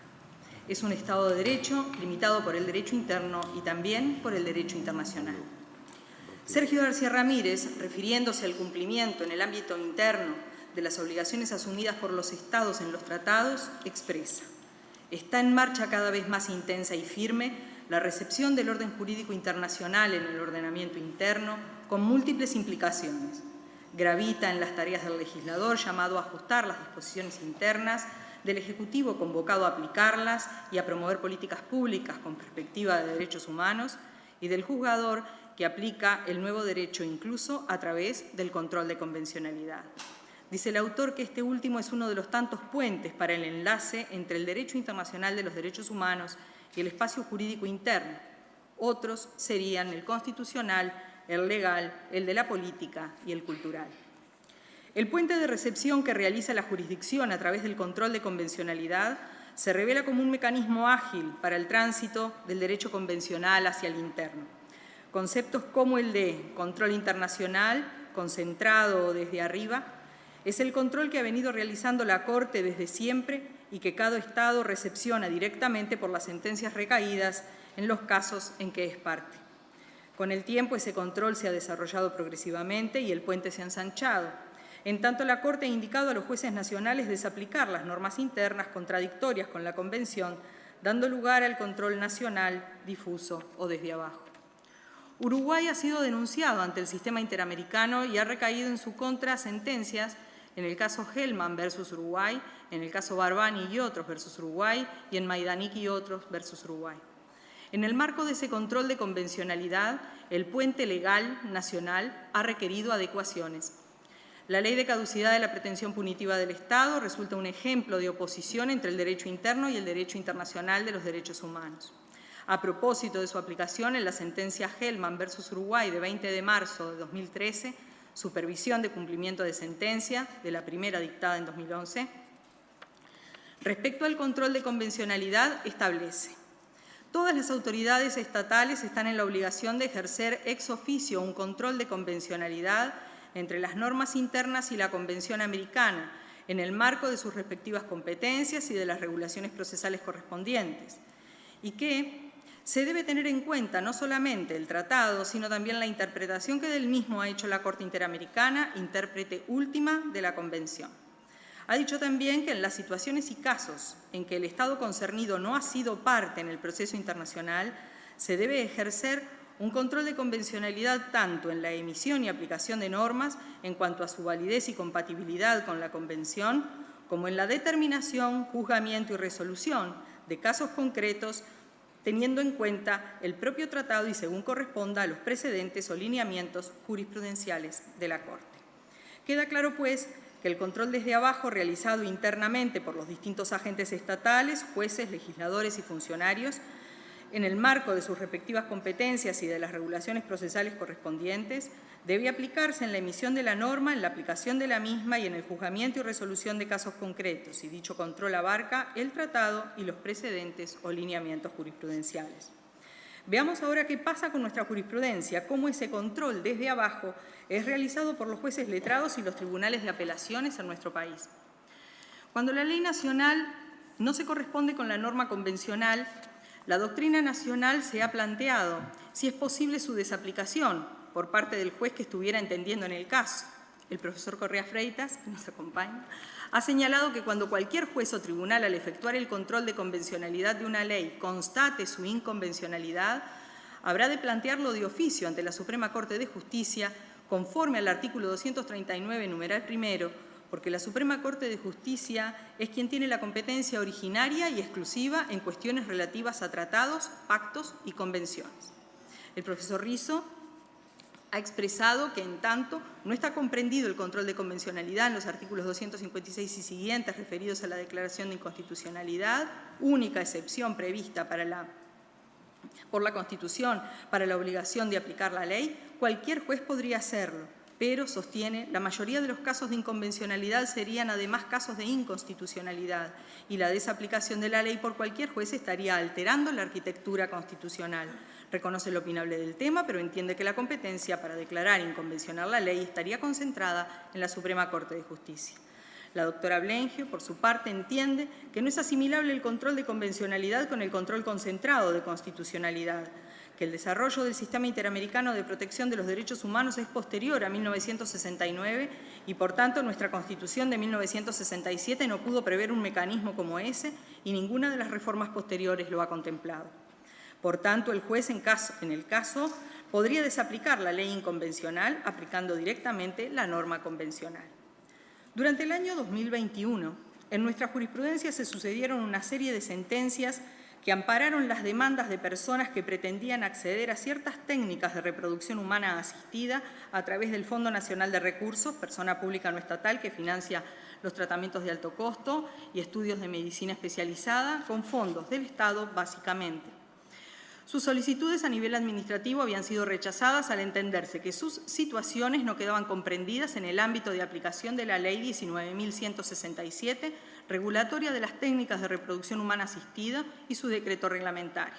Es un Estado de Derecho limitado por el derecho interno y también por el derecho internacional. Sergio García Ramírez, refiriéndose al cumplimiento en el ámbito interno de las obligaciones asumidas por los Estados en los tratados, expresa: está en marcha cada vez más intensa y firme la recepción del orden jurídico internacional en el ordenamiento interno con múltiples implicaciones. Gravita en las tareas del legislador llamado a ajustar las disposiciones internas, del Ejecutivo convocado a aplicarlas y a promover políticas públicas con perspectiva de derechos humanos, y del juzgador que aplica el nuevo derecho incluso a través del control de convencionalidad. Dice el autor que este último es uno de los tantos puentes para el enlace entre el derecho internacional de los derechos humanos y el espacio jurídico interno. Otros serían el constitucional, el legal, el de la política y el cultural. El puente de recepción que realiza la jurisdicción a través del control de convencionalidad se revela como un mecanismo ágil para el tránsito del derecho convencional hacia el interno. Conceptos como el de control internacional, concentrado o desde arriba, es el control que ha venido realizando la Corte desde siempre y que cada Estado recepciona directamente por las sentencias recaídas en los casos en que es parte. Con el tiempo ese control se ha desarrollado progresivamente y el puente se ha ensanchado. En tanto, la Corte ha indicado a los jueces nacionales desaplicar las normas internas contradictorias con la Convención dando lugar al control nacional difuso o desde abajo. Uruguay ha sido denunciado ante el sistema interamericano y ha recaído en su contra sentencias en el caso Hellman versus Uruguay, en el caso Barbani y otros versus Uruguay y en Majdanek y otros versus Uruguay. En el marco de ese control de convencionalidad, el puente legal nacional ha requerido adecuaciones. La ley de caducidad de la pretensión punitiva del Estado resulta un ejemplo de oposición entre el derecho interno y el derecho internacional de los derechos humanos. A propósito de su aplicación en la sentencia Hellman versus Uruguay de 20 de marzo de 2013, supervisión de cumplimiento de sentencia de la primera dictada en 2011, respecto al control de convencionalidad establece: todas las autoridades estatales están en la obligación de ejercer ex oficio un control de convencionalidad entre las normas internas y la Convención Americana, en el marco de sus respectivas competencias y de las regulaciones procesales correspondientes, y que se debe tener en cuenta no solamente el tratado, sino también la interpretación que del mismo ha hecho la Corte Interamericana, intérprete última de la Convención. Ha dicho también que en las situaciones y casos en que el Estado concernido no ha sido parte en el proceso internacional, se debe ejercer un control de convencionalidad tanto en la emisión y aplicación de normas en cuanto a su validez y compatibilidad con la Convención, como en la determinación, juzgamiento y resolución de casos concretos, teniendo en cuenta el propio tratado y según corresponda a los precedentes o lineamientos jurisprudenciales de la Corte. Queda claro, pues, que el control desde abajo realizado internamente por los distintos agentes estatales, jueces, legisladores y funcionarios, en el marco de sus respectivas competencias y de las regulaciones procesales correspondientes, debe aplicarse en la emisión de la norma, en la aplicación de la misma y en el juzgamiento y resolución de casos concretos, y dicho control abarca el tratado y los precedentes o lineamientos jurisprudenciales. Veamos ahora qué pasa con nuestra jurisprudencia, cómo ese control desde abajo es realizado por los jueces letrados y los tribunales de apelaciones en nuestro país. Cuando la ley nacional no se corresponde con la norma convencional, la doctrina nacional se ha planteado si es posible su desaplicación por parte del juez que estuviera entendiendo en el caso. El profesor Correa Freitas, que nos acompaña, ha señalado que cuando cualquier juez o tribunal al efectuar el control de convencionalidad de una ley constate su inconvencionalidad, habrá de plantearlo de oficio ante la Suprema Corte de Justicia conforme al artículo 239, numeral primero, porque la Suprema Corte de Justicia es quien tiene la competencia originaria y exclusiva en cuestiones relativas a tratados, pactos y convenciones. El profesor Risso ha expresado que, en tanto, no está comprendido el control de convencionalidad en los artículos 256 y siguientes referidos a la declaración de inconstitucionalidad, única excepción prevista por la Constitución para la obligación de aplicar la ley, cualquier juez podría hacerlo, pero, sostiene, la mayoría de los casos de inconvencionalidad serían además casos de inconstitucionalidad y la desaplicación de la ley por cualquier juez estaría alterando la arquitectura constitucional. Reconoce lo opinable del tema, pero entiende que la competencia para declarar inconvencional la ley estaría concentrada en la Suprema Corte de Justicia. La doctora Blengio, por su parte, entiende que no es asimilable el control de convencionalidad con el control concentrado de constitucionalidad, que el desarrollo del Sistema Interamericano de Protección de los Derechos Humanos es posterior a 1969 y, por tanto, nuestra Constitución de 1967 no pudo prever un mecanismo como ese y ninguna de las reformas posteriores lo ha contemplado. Por tanto, el juez, en el caso, podría desaplicar la ley inconvencional aplicando directamente la norma convencional. Durante el año 2021, en nuestra jurisprudencia se sucedieron una serie de sentencias que ampararon las demandas de personas que pretendían acceder a ciertas técnicas de reproducción humana asistida a través del Fondo Nacional de Recursos, persona pública no estatal que financia los tratamientos de alto costo y estudios de medicina especializada con fondos del Estado, básicamente. Sus solicitudes a nivel administrativo habían sido rechazadas al entenderse que sus situaciones no quedaban comprendidas en el ámbito de aplicación de la Ley 19.167, regulatoria de las técnicas de reproducción humana asistida y su decreto reglamentario.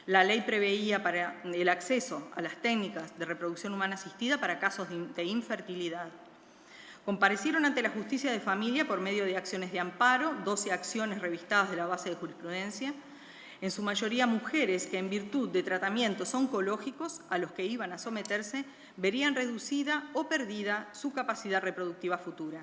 La ley preveía para el acceso a las técnicas de reproducción humana asistida para casos de infertilidad. Comparecieron ante la Justicia de Familia por medio de acciones de amparo, 12 acciones revistadas de la base de jurisprudencia, en su mayoría mujeres que en virtud de tratamientos oncológicos a los que iban a someterse verían reducida o perdida su capacidad reproductiva futura.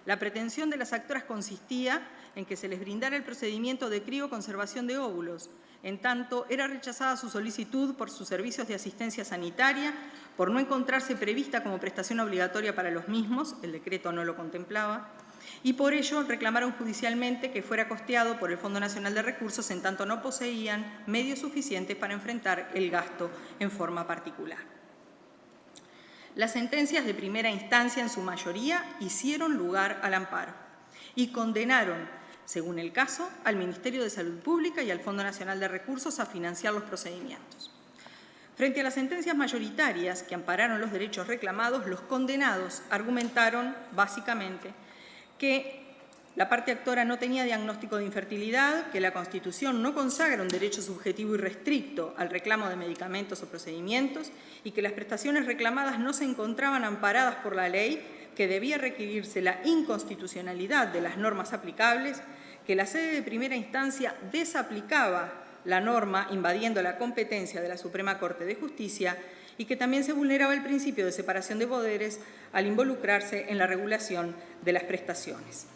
La pretensión de las actoras consistía en que se les brindara el procedimiento de crioconservación de óvulos. En tanto, era rechazada su solicitud por sus servicios de asistencia sanitaria, por no encontrarse prevista como prestación obligatoria para los mismos, el decreto no lo contemplaba, y por ello reclamaron judicialmente que fuera costeado por el Fondo Nacional de Recursos en tanto no poseían medios suficientes para enfrentar el gasto en forma particular. Las sentencias de primera instancia en su mayoría hicieron lugar al amparo y condenaron, según el caso, al Ministerio de Salud Pública y al Fondo Nacional de Recursos a financiar los procedimientos. Frente a las sentencias mayoritarias que ampararon los derechos reclamados, los condenados argumentaron básicamente que la parte actora no tenía diagnóstico de infertilidad, que la Constitución no consagra un derecho subjetivo y restricto al reclamo de medicamentos o procedimientos y que las prestaciones reclamadas no se encontraban amparadas por la ley, que debía requerirse la inconstitucionalidad de las normas aplicables, que la sede de primera instancia desaplicaba la norma invadiendo la competencia de la Suprema Corte de Justicia y que también se vulneraba el principio de separación de poderes al involucrarse en la regulación de las prestaciones.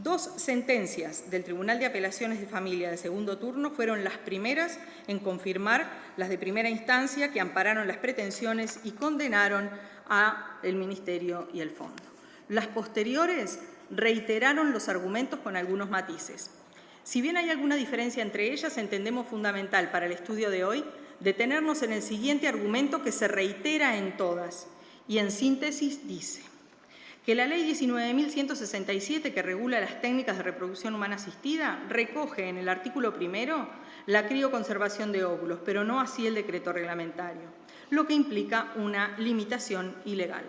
2 sentencias del Tribunal de Apelaciones de Familia de segundo turno fueron las primeras en confirmar las de primera instancia que ampararon las pretensiones y condenaron al Ministerio y el Fondo. Las posteriores reiteraron los argumentos con algunos matices. Si bien hay alguna diferencia entre ellas, entendemos fundamental para el estudio de hoy detenernos en el siguiente argumento que se reitera en todas y en síntesis dice que la Ley 19.167, que regula las técnicas de reproducción humana asistida, recoge en el artículo 1 la crioconservación de óvulos, pero no así el decreto reglamentario, lo que implica una limitación ilegal.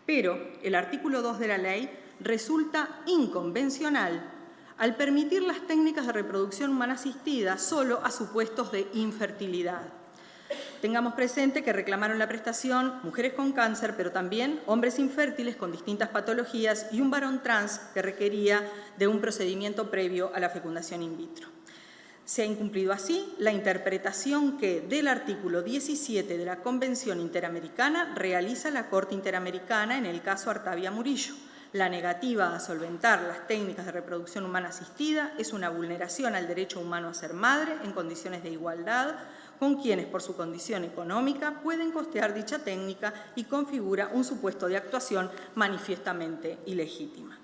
Pero el artículo 2 de la ley resulta inconvencional al permitir las técnicas de reproducción humana asistida solo a supuestos de infertilidad. Tengamos presente que reclamaron la prestación mujeres con cáncer, pero también hombres infértiles con distintas patologías y un varón trans que requería de un procedimiento previo a la fecundación in vitro. Se ha incumplido así la interpretación que del artículo 17 de la Convención Interamericana realiza la Corte Interamericana en el caso Artavia Murillo. La negativa a solventar las técnicas de reproducción humana asistida es una vulneración al derecho humano a ser madre en condiciones de igualdad con quienes por su condición económica pueden costear dicha técnica y configura un supuesto de actuación manifiestamente ilegítima.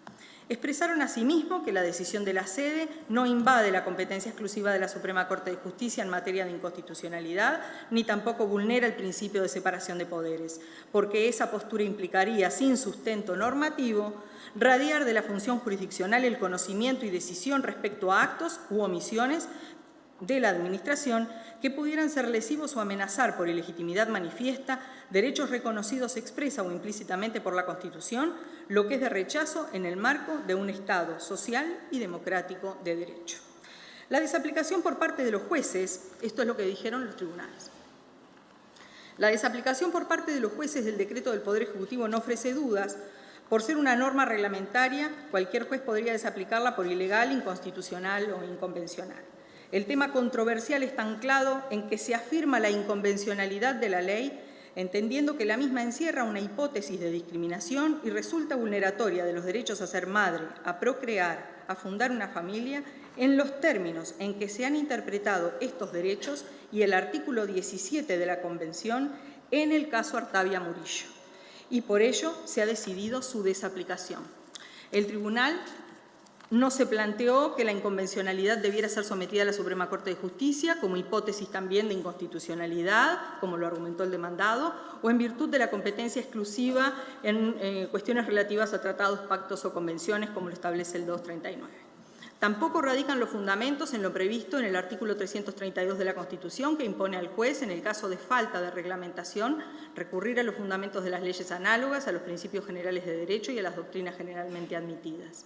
Expresaron asimismo que la decisión de la sede no invade la competencia exclusiva de la Suprema Corte de Justicia en materia de inconstitucionalidad, ni tampoco vulnera el principio de separación de poderes, porque esa postura implicaría, sin sustento normativo, radiar de la función jurisdiccional el conocimiento y decisión respecto a actos u omisiones de la Administración que pudieran ser lesivos o amenazar por ilegitimidad manifiesta derechos reconocidos expresa o implícitamente por la Constitución, lo que es de rechazo en el marco de un Estado social y democrático de derecho. La desaplicación por parte de los jueces, esto es lo que dijeron los tribunales. La desaplicación por parte de los jueces del decreto del Poder Ejecutivo no ofrece dudas. Por ser una norma reglamentaria, cualquier juez podría desaplicarla por ilegal, inconstitucional o inconvencional. El tema controversial está anclado en que se afirma la inconvencionalidad de la ley, entendiendo que la misma encierra una hipótesis de discriminación y resulta vulneratoria de los derechos a ser madre, a procrear, a fundar una familia, en los términos en que se han interpretado estos derechos y el artículo 17 de la Convención en el caso Artavia Murillo. Y por ello se ha decidido su desaplicación. El Tribunal no se planteó que la inconvencionalidad debiera ser sometida a la Suprema Corte de Justicia como hipótesis también de inconstitucionalidad, como lo argumentó el demandado, o en virtud de la competencia exclusiva en cuestiones relativas a tratados, pactos o convenciones, como lo establece el 239. Tampoco radican los fundamentos en lo previsto en el artículo 332 de la Constitución, que impone al juez, en el caso de falta de reglamentación, recurrir a los fundamentos de las leyes análogas, a los principios generales de derecho y a las doctrinas generalmente admitidas.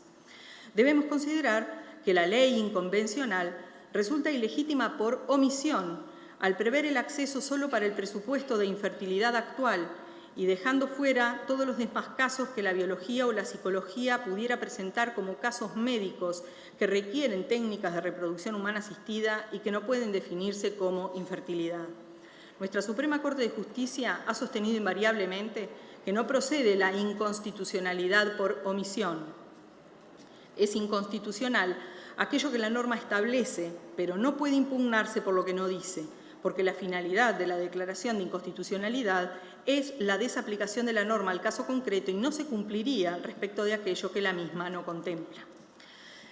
Debemos considerar que la ley inconvencional resulta ilegítima por omisión, al prever el acceso solo para el presupuesto de infertilidad actual y dejando fuera todos los demás casos que la biología o la psicología pudiera presentar como casos médicos que requieren técnicas de reproducción humana asistida y que no pueden definirse como infertilidad. Nuestra Suprema Corte de Justicia ha sostenido invariablemente que no procede la inconstitucionalidad por omisión. Es inconstitucional aquello que la norma establece, pero no puede impugnarse por lo que no dice, porque la finalidad de la declaración de inconstitucionalidad es la desaplicación de la norma al caso concreto y no se cumpliría respecto de aquello que la misma no contempla.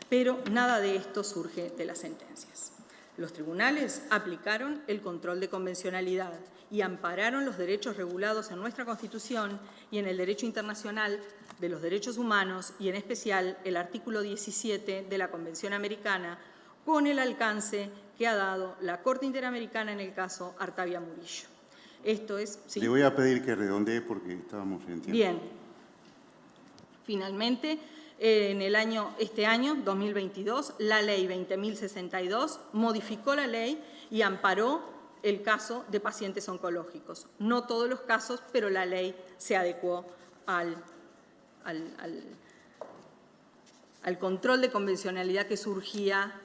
Pero nada de esto surge de las sentencias. Los tribunales aplicaron el control de convencionalidad y ampararon los derechos regulados en nuestra Constitución y en el derecho internacional de los derechos humanos y en especial el artículo 17 de la Convención Americana con el alcance que ha dado la Corte Interamericana en el caso Artavia Murillo. Esto es... ¿sí? Le voy a pedir que redondee porque estábamos en tiempo. Bien. Finalmente, este año, 2022, la Ley 20.062 modificó la ley y amparó el caso de pacientes oncológicos. No todos los casos, pero la ley se adecuó al control de convencionalidad que surgía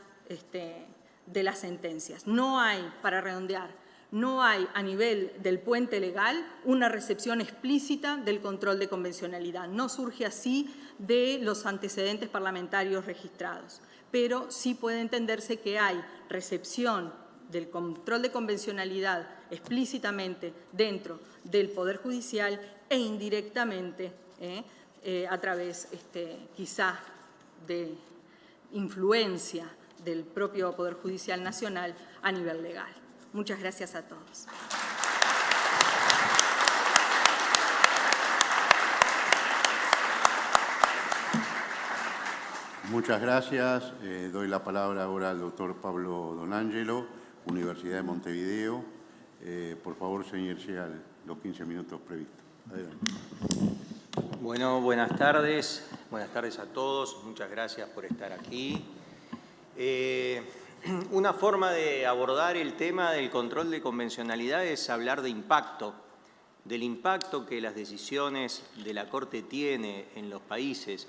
de las sentencias. No hay, para redondear, no hay a nivel del puente legal una recepción explícita del control de convencionalidad. No surge así de los antecedentes parlamentarios registrados, pero sí puede entenderse que hay recepción del control de convencionalidad explícitamente dentro del Poder Judicial e indirectamente a través quizá de influencia del propio Poder Judicial Nacional a nivel legal. Muchas gracias a todos. Muchas gracias. Doy la palabra ahora al doctor Pablo Donangelo, Universidad de Montevideo. Por favor, ceñirse a los 15 minutos previstos. Adelante. Bueno, buenas tardes a todos. Muchas gracias por estar aquí. Una forma de abordar el tema del control de convencionalidad es hablar de impacto, del impacto que las decisiones de la Corte tiene en los países,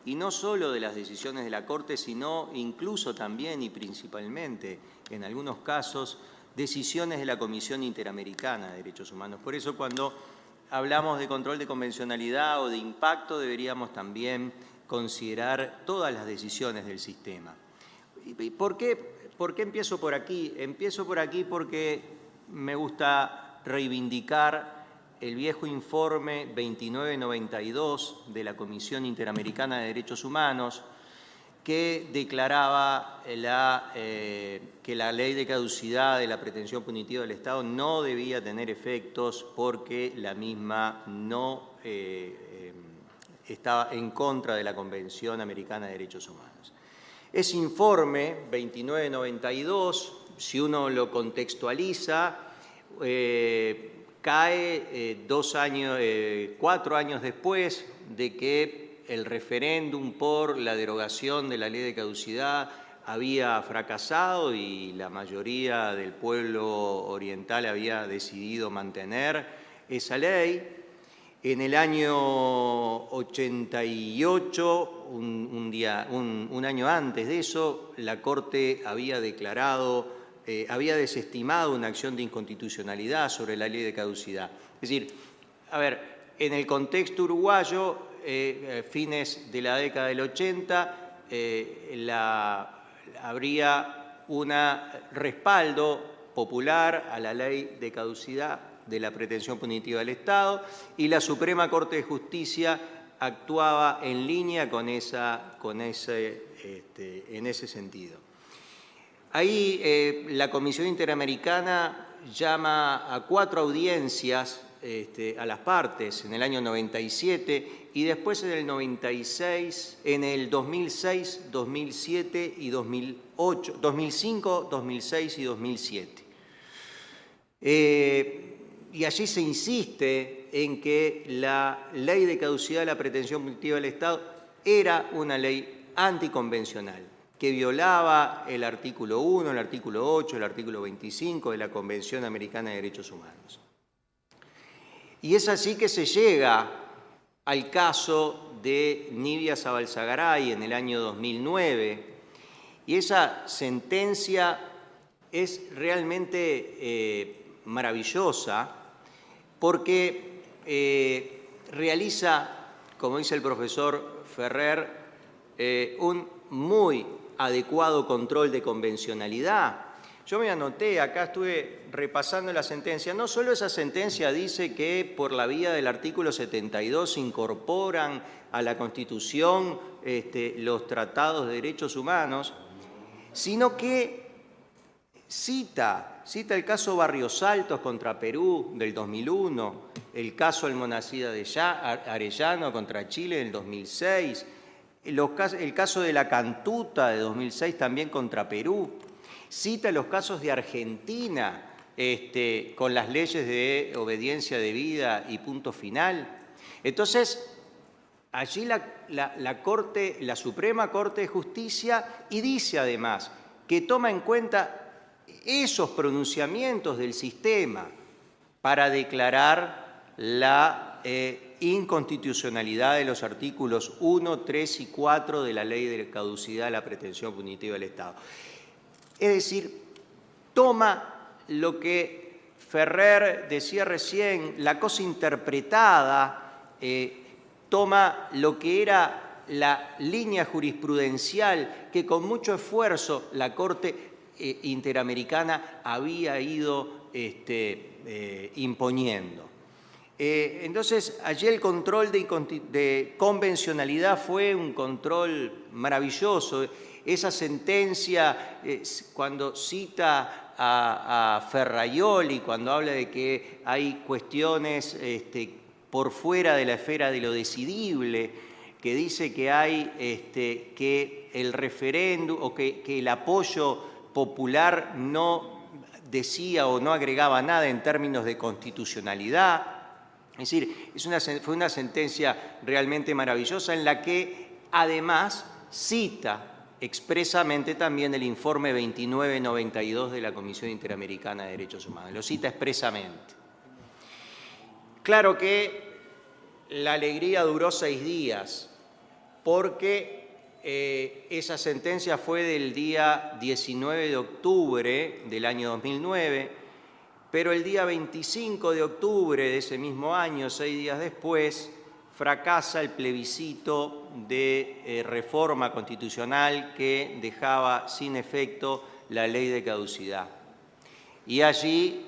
y no solo de las decisiones de la Corte, sino incluso también y principalmente, en algunos casos, decisiones de la Comisión Interamericana de Derechos Humanos. Por eso, cuando hablamos de control de convencionalidad o de impacto, deberíamos también considerar todas las decisiones del sistema. ¿Y por qué empiezo por aquí? Empiezo por aquí porque me gusta reivindicar el viejo informe 2992 de la Comisión Interamericana de Derechos Humanos, que declaraba que la ley de caducidad de la pretensión punitiva del Estado no debía tener efectos porque la misma no estaba en contra de la Convención Americana de Derechos Humanos. Ese informe 2992, si uno lo contextualiza, cae 4 años después de que el referéndum por la derogación de la ley de caducidad había fracasado y la mayoría del pueblo oriental había decidido mantener esa ley. En el año 88, un año antes de eso, la Corte había desestimado una acción de inconstitucionalidad sobre la ley de caducidad. Es decir, en el contexto uruguayo, fines de la década del 80, habría un respaldo popular a la ley de caducidad de la pretensión punitiva del Estado, y la Suprema Corte de Justicia actuaba en línea en ese sentido. Ahí la Comisión Interamericana llama a 4 audiencias a las partes en el año 97 y después en el 96, en el 2006, 2007 y 2008, 2005, 2006 y 2007. Y allí se insiste en que la ley de caducidad de la pretensión punitiva del Estado era una ley anticonvencional, que violaba el artículo 1, el artículo 8, el artículo 25 de la Convención Americana de Derechos Humanos. Y es así que se llega al caso de Nibia Zabalzagaray en el año 2009, y esa sentencia es realmente maravillosa porque realiza, como dice el profesor Ferrer, un muy adecuado control de convencionalidad. Yo me anoté, acá estuve repasando la sentencia. No solo esa sentencia dice que por la vía del artículo 72 se incorporan a la Constitución los tratados de derechos humanos, sino que cita el caso Barrios Altos contra Perú del 2001, el caso Almonacida de Arellano contra Chile del 2006, el caso de la Cantuta de 2006 también contra Perú. Cita los casos de Argentina con las leyes de obediencia debida y punto final. Entonces, allí la Suprema Corte de Justicia y dice además que toma en cuenta esos pronunciamientos del sistema para declarar la inconstitucionalidad de los artículos 1, 3 y 4 de la Ley de Caducidad de la Pretensión Punitiva del Estado. Es decir, toma lo que Ferrer decía recién, la cosa interpretada, toma lo que era la línea jurisprudencial que con mucho esfuerzo la Corte Interamericana había ido imponiendo. Entonces, allí el control de convencionalidad fue un control maravilloso. Esa sentencia, cuando cita a Ferraioli, cuando habla de que hay cuestiones por fuera de la esfera de lo decidible, que dice que hay que el referéndum o que el apoyo popular no decía o no agregaba nada en términos de constitucionalidad. Es decir, fue una sentencia realmente maravillosa en la que además cita expresamente también el informe 2992 de la Comisión Interamericana de Derechos Humanos. Lo cita expresamente. Claro que la alegría duró 6 días, porque esa sentencia fue del día 19 de octubre del año 2009, pero el día 25 de octubre de ese mismo año, 6 días después, fracasa el plebiscito de reforma constitucional que dejaba sin efecto la ley de caducidad. Y allí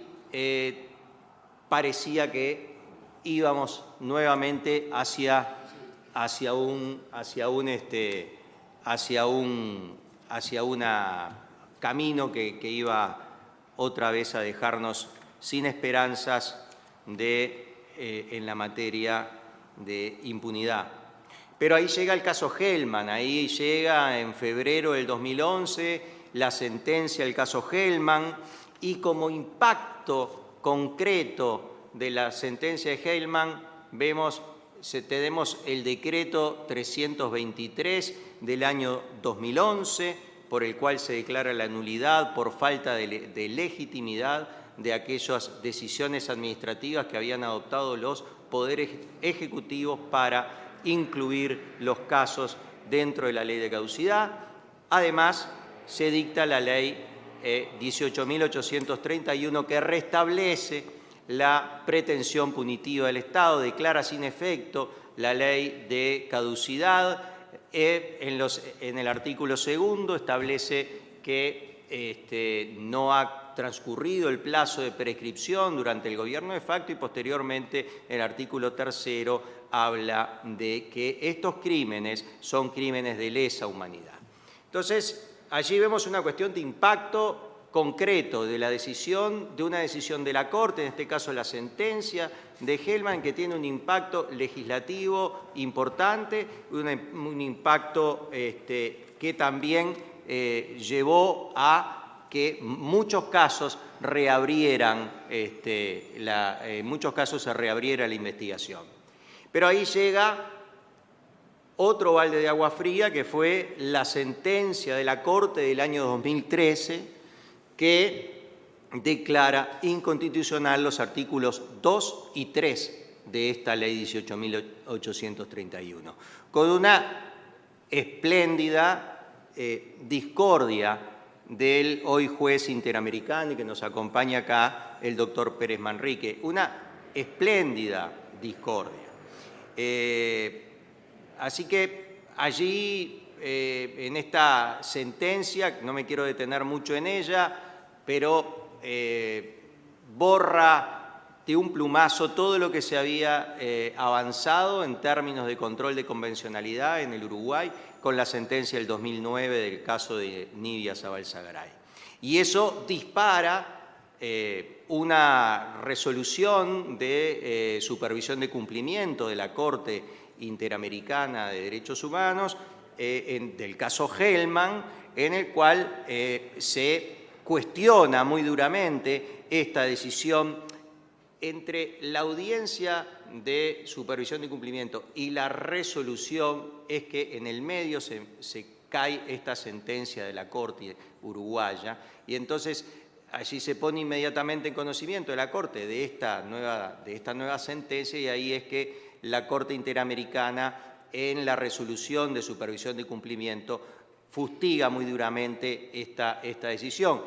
parecía que íbamos nuevamente hacia un camino que iba otra vez a dejarnos sin esperanzas en la materia de impunidad. Pero ahí llega el caso Hellman, ahí llega en febrero del 2011 la sentencia del caso Hellman, y como impacto concreto de la sentencia de Hellman tenemos el decreto 323 del año 2011, por el cual se declara la nulidad por falta de legitimidad de aquellas decisiones administrativas que habían adoptado los poderes ejecutivos para incluir los casos dentro de la ley de caducidad. Además, se dicta la ley 18.831 que restablece la pretensión punitiva del Estado, declara sin efecto la ley de caducidad. En el artículo 2 establece que no ha transcurrido el plazo de prescripción durante el gobierno de facto, y posteriormente el artículo 3 habla de que estos crímenes son crímenes de lesa humanidad. Entonces, allí vemos una cuestión de impacto concreto de una decisión de la Corte, en este caso la sentencia de Hellman, que tiene un impacto legislativo importante, un impacto que también llevó a que muchos casos se reabriera la investigación. Pero ahí llega otro balde de agua fría, que fue la sentencia de la Corte del año 2013, que declara inconstitucional los artículos 2 y 3 de esta ley 18.831, con una espléndida discordia del hoy juez interamericano y que nos acompaña acá, el doctor Pérez Manrique, una espléndida discordia. Así que allí, en esta sentencia, no me quiero detener mucho en ella, pero borra de un plumazo todo lo que se había avanzado en términos de control de convencionalidad en el Uruguay con la sentencia del 2009 del caso de Nidia Zabalzagaray. Y eso dispara una resolución de supervisión de cumplimiento de la Corte Interamericana de Derechos Humanos del caso Hellman, en el cual se cuestiona muy duramente esta decisión. Entre la audiencia de supervisión de cumplimiento y la resolución es que en el medio se cae esta sentencia de la Corte uruguaya y entonces allí se pone inmediatamente en conocimiento de la Corte de esta nueva sentencia y ahí es que la Corte Interamericana en la resolución de supervisión de cumplimiento fustiga muy duramente esta decisión.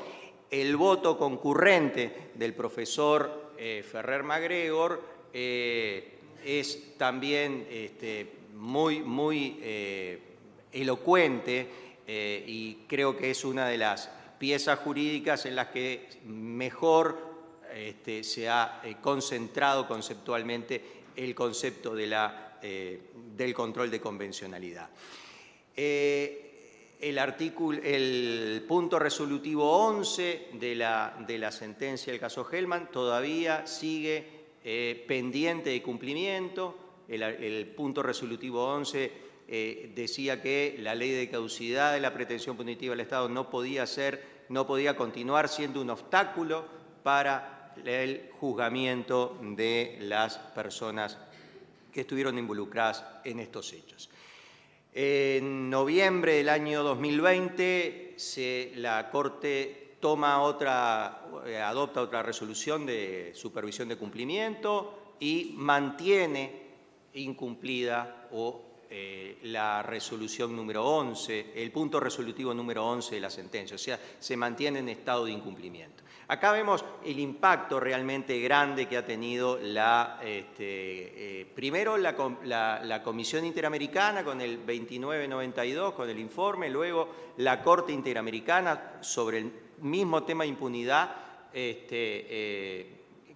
El voto concurrente del profesor Ferrer MacGregor es también muy elocuente y creo que es una de las piezas jurídicas en las que mejor se ha concentrado conceptualmente el concepto del control de convencionalidad. El punto resolutivo 11 de la sentencia del caso Hellman todavía sigue pendiente de cumplimiento. El punto resolutivo 11 decía que la ley de caducidad de la pretensión punitiva del Estado no podía continuar siendo un obstáculo para el juzgamiento de las personas que estuvieron involucradas en estos hechos. En noviembre del año 2020, la Corte adopta otra resolución de supervisión de cumplimiento y mantiene incumplida la resolución número 11, el punto resolutivo número 11 de la sentencia, o sea, se mantiene en estado de incumplimiento. Acá vemos el impacto realmente grande que ha tenido primero la Comisión Interamericana con el 2992, con el informe, luego la Corte Interamericana sobre el mismo tema de impunidad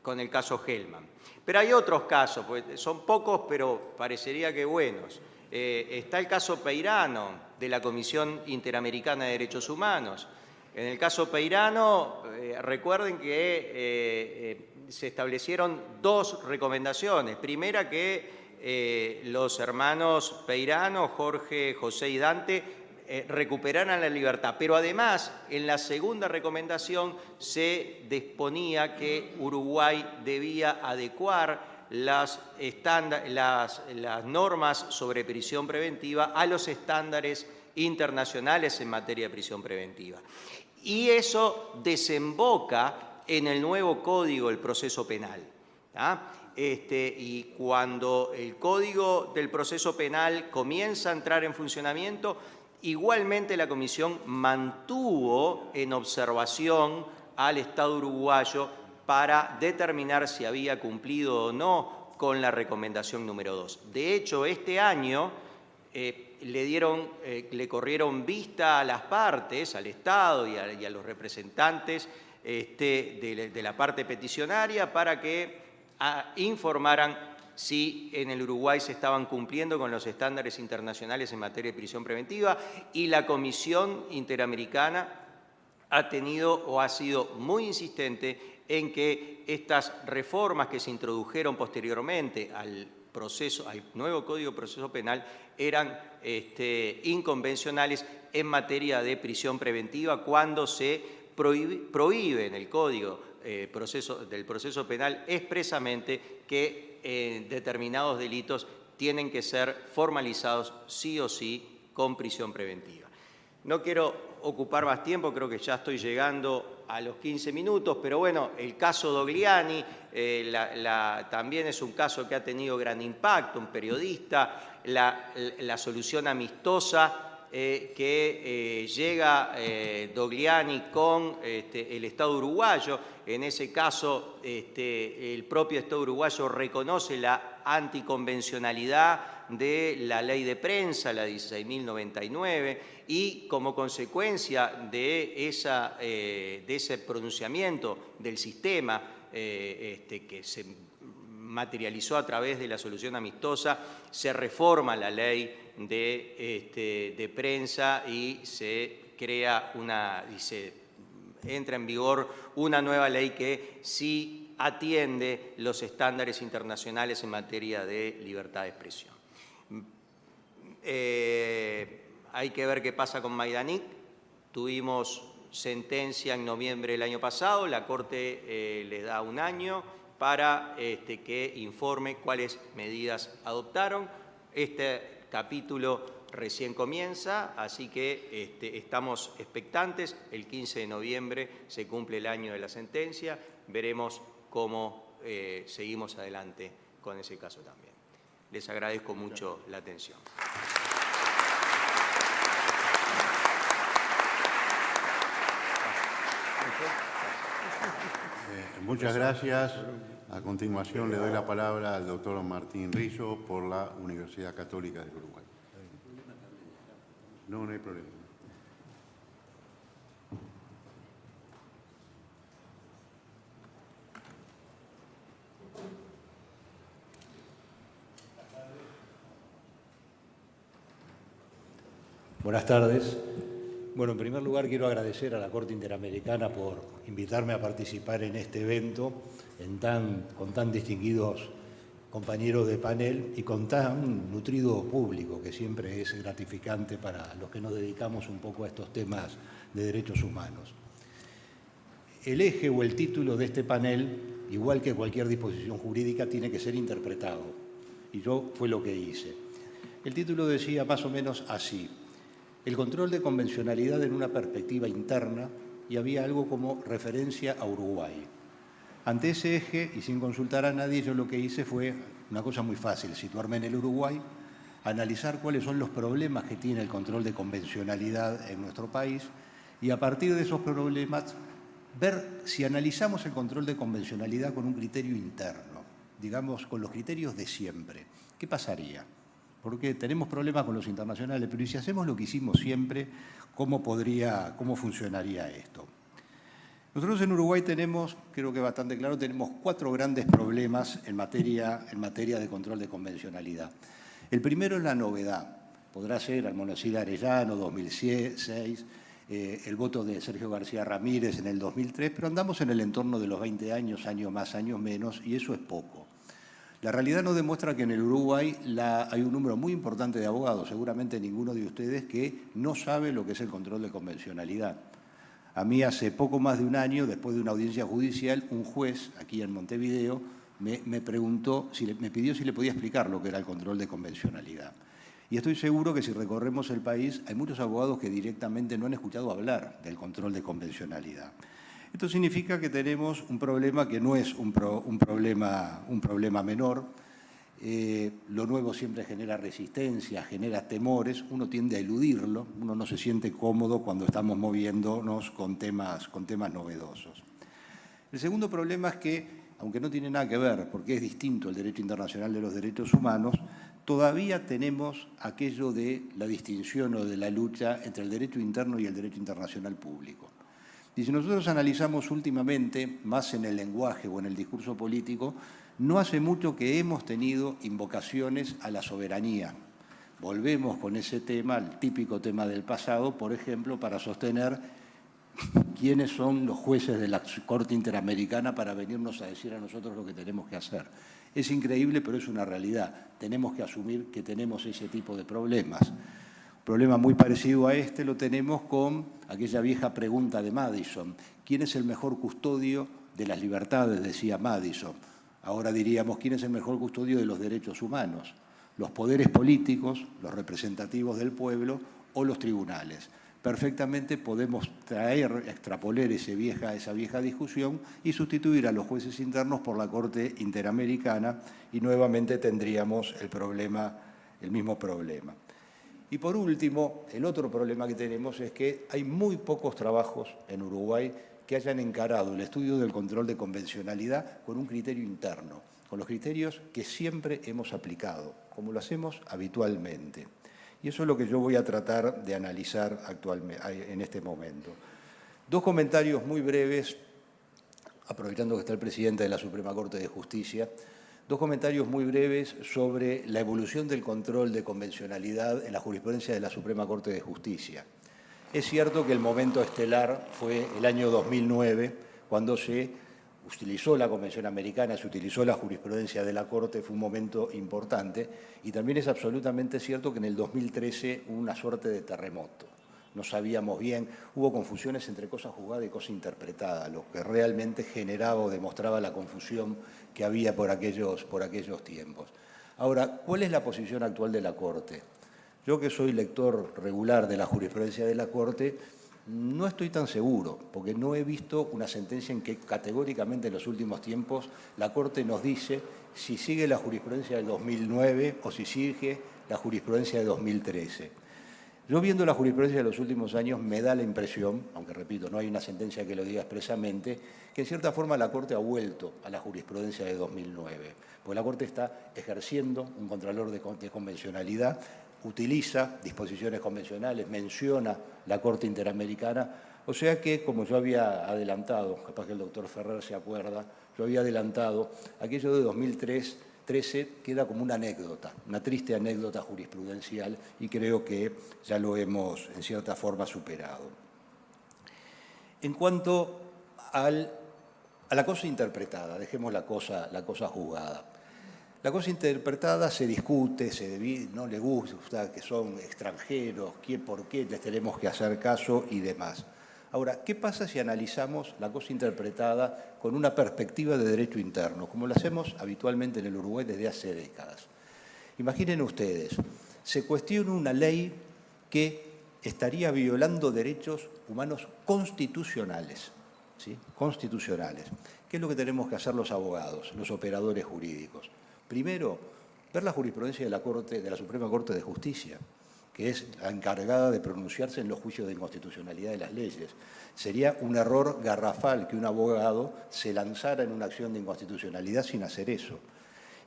con el caso Hellman. Pero hay otros casos, pues son pocos, pero parecería que buenos. Está el caso Peirano de la Comisión Interamericana de Derechos Humanos. En el caso Peirano, recuerden que se establecieron dos recomendaciones. Primera, que los hermanos Peirano, Jorge, José y Dante, recuperaran la libertad. Pero además, en la segunda recomendación se disponía que Uruguay debía adecuar las normas sobre prisión preventiva a los estándares internacionales en materia de prisión preventiva. Y eso desemboca en el nuevo Código del Proceso Penal. Y cuando el Código del Proceso Penal comienza a entrar en funcionamiento, igualmente la Comisión mantuvo en observación al Estado uruguayo para determinar si había cumplido o no con la recomendación número 2. De hecho, este año le corrieron vista a las partes, al Estado y a los representantes de la parte peticionaria para que informaran si en el Uruguay se estaban cumpliendo con los estándares internacionales en materia de prisión preventiva, y la Comisión Interamericana ha sido muy insistente en que estas reformas que se introdujeron posteriormente al nuevo Código de Proceso Penal eran inconvencionales en materia de prisión preventiva cuando se prohíbe en el Código del Proceso Penal expresamente que determinados delitos tienen que ser formalizados sí o sí con prisión preventiva. No quiero ocupar más tiempo, creo que ya estoy llegando a los 15 minutos, pero bueno, el caso Dogliani también es un caso que ha tenido gran impacto, un periodista, la solución amistosa que llega Dogliani con el Estado uruguayo. En ese caso, el propio Estado uruguayo reconoce la anticonvencionalidad de la ley de prensa, la 16.099, y como consecuencia de ese pronunciamiento del sistema que se materializó a través de la solución amistosa, se reforma la ley de prensa y se crea se entra en vigor una nueva ley que sí atiende los estándares internacionales en materia de libertad de expresión. Hay que ver qué pasa con Majdanek. Tuvimos sentencia en noviembre del año pasado, la Corte le da un año para que informe cuáles medidas adoptaron. Este capítulo recién comienza, así que estamos expectantes. El 15 de noviembre se cumple el año de la sentencia. Veremos cómo seguimos adelante con ese caso también. Les agradezco mucho la atención. Muchas gracias. A continuación le doy la palabra al doctor Martín Rizzo por la Universidad Católica del Uruguay. No hay problema. Buenas tardes. Bueno, en primer lugar quiero agradecer a la Corte Interamericana por invitarme a participar en este evento con tan distinguidos compañeros de panel y con tan nutrido público, que siempre es gratificante para los que nos dedicamos un poco a estos temas de derechos humanos. El eje o el título de este panel, igual que cualquier disposición jurídica, tiene que ser interpretado, y yo fue lo que hice. El título decía más o menos así: el control de convencionalidad en una perspectiva interna, y había algo como referencia a Uruguay. Ante ese eje, y sin consultar a nadie, yo lo que hice fue una cosa muy fácil: situarme en el Uruguay, analizar cuáles son los problemas que tiene el control de convencionalidad en nuestro país, y a partir de esos problemas, ver si analizamos el control de convencionalidad con un criterio interno, digamos, con los criterios de siempre. ¿Qué pasaría? Porque tenemos problemas con los internacionales, pero ¿y si hacemos lo que hicimos siempre, cómo funcionaría esto? Nosotros en Uruguay tenemos, creo que bastante claro, tenemos 4 grandes problemas en materia de control de convencionalidad. El primero es la novedad. Podrá ser Almonacid Arellano, 2006, el voto de Sergio García Ramírez en el 2003, pero andamos en el entorno de los 20 años, años más, años menos, y eso es poco. La realidad nos demuestra que en el Uruguay hay un número muy importante de abogados, seguramente ninguno de ustedes, que no sabe lo que es el control de convencionalidad. A mí hace poco más de un año, después de una audiencia judicial, un juez aquí en Montevideo me pidió si le podía explicar lo que era el control de convencionalidad. Y estoy seguro que si recorremos el país hay muchos abogados que directamente no han escuchado hablar del control de convencionalidad. Esto significa que tenemos un problema que no es un problema menor. Lo nuevo siempre genera resistencia, genera temores, uno tiende a eludirlo, uno no se siente cómodo cuando estamos moviéndonos con temas novedosos. El segundo problema es que, aunque no tiene nada que ver, porque es distinto el derecho internacional de los derechos humanos, todavía tenemos aquello de la distinción o de la lucha entre el derecho interno y el derecho internacional público. Y si nosotros analizamos últimamente, más en el lenguaje o en el discurso político, no hace mucho que hemos tenido invocaciones a la soberanía. Volvemos con ese tema, el típico tema del pasado, por ejemplo, para sostener quiénes son los jueces de la Corte Interamericana para venirnos a decir a nosotros lo que tenemos que hacer. Es increíble, pero es una realidad. Tenemos que asumir que tenemos ese tipo de problemas. Un problema muy parecido a este lo tenemos con aquella vieja pregunta de Madison. ¿Quién es el mejor custodio de las libertades?, decía Madison. Ahora diríamos, ¿quién es el mejor custodio de los derechos humanos? ¿Los poderes políticos, los representativos del pueblo o los tribunales? Perfectamente podemos extrapolar esa vieja discusión y sustituir a los jueces internos por la Corte Interamericana y nuevamente tendríamos el mismo problema. Y por último, el otro problema que tenemos es que hay muy pocos trabajos en Uruguay que hayan encarado el estudio del control de convencionalidad con un criterio interno, con los criterios que siempre hemos aplicado, como lo hacemos habitualmente. Y eso es lo que yo voy a tratar de analizar actualmente, en este momento. Dos comentarios muy breves, aprovechando que está el presidente de la Suprema Corte de Justicia, dos comentarios muy breves sobre la evolución del control de convencionalidad en la jurisprudencia de la Suprema Corte de Justicia. Es cierto que el momento estelar fue el año 2009, cuando se utilizó la Convención Americana, se utilizó la jurisprudencia de la Corte, fue un momento importante, y también es absolutamente cierto que en el 2013 hubo una suerte de terremoto. No sabíamos bien, hubo confusiones entre cosa juzgada y cosa interpretada, lo que realmente generaba o demostraba la confusión que había por aquellos tiempos. Ahora, ¿cuál es la posición actual de la Corte? Yo, que soy lector regular de la jurisprudencia de la Corte, no estoy tan seguro, porque no he visto una sentencia en que categóricamente en los últimos tiempos la Corte nos dice si sigue la jurisprudencia del 2009 o si sigue la jurisprudencia de 2013. Yo, viendo la jurisprudencia de los últimos años, me da la impresión, aunque repito, no hay una sentencia que lo diga expresamente, que en cierta forma la Corte ha vuelto a la jurisprudencia de 2009, porque la Corte está ejerciendo un contralor de convencionalidad, utiliza disposiciones convencionales, menciona la Corte Interamericana, o sea que, como yo había adelantado, capaz que el doctor Ferrer se acuerda, yo había adelantado, aquello de 2013 queda como una anécdota, una triste anécdota jurisprudencial, y creo que ya lo hemos, en cierta forma, superado. En cuanto a la cosa interpretada, dejemos la cosa juzgada. La cosa interpretada se discute, no le gusta, que son extranjeros, por qué les tenemos que hacer caso y demás. Ahora, ¿qué pasa si analizamos la cosa interpretada con una perspectiva de derecho interno, como lo hacemos habitualmente en el Uruguay desde hace décadas? Imaginen ustedes, se cuestiona una ley que estaría violando derechos humanos constitucionales, ¿sí? Constitucionales. ¿Qué es lo que tenemos que hacer los abogados, los operadores jurídicos? Primero, ver la jurisprudencia de la Suprema Corte de Justicia, que es la encargada de pronunciarse en los juicios de inconstitucionalidad de las leyes. Sería un error garrafal que un abogado se lanzara en una acción de inconstitucionalidad sin hacer eso.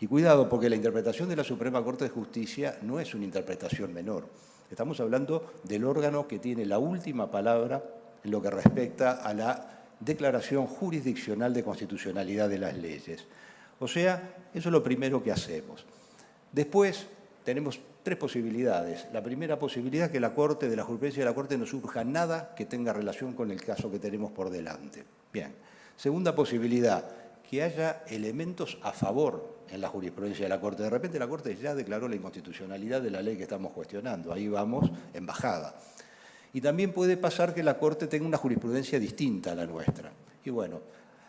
Y cuidado, porque la interpretación de la Suprema Corte de Justicia no es una interpretación menor. Estamos hablando del órgano que tiene la última palabra en lo que respecta a la declaración jurisdiccional de constitucionalidad de las leyes. O sea, eso es lo primero que hacemos. Después tenemos tres posibilidades. La primera posibilidad es que de la jurisprudencia de la Corte no surja nada que tenga relación con el caso que tenemos por delante. Bien. Segunda posibilidad, que haya elementos a favor en la jurisprudencia de la Corte. De repente la Corte ya declaró la inconstitucionalidad de la ley que estamos cuestionando. Ahí vamos en bajada. Y también puede pasar que la Corte tenga una jurisprudencia distinta a la nuestra. Y bueno,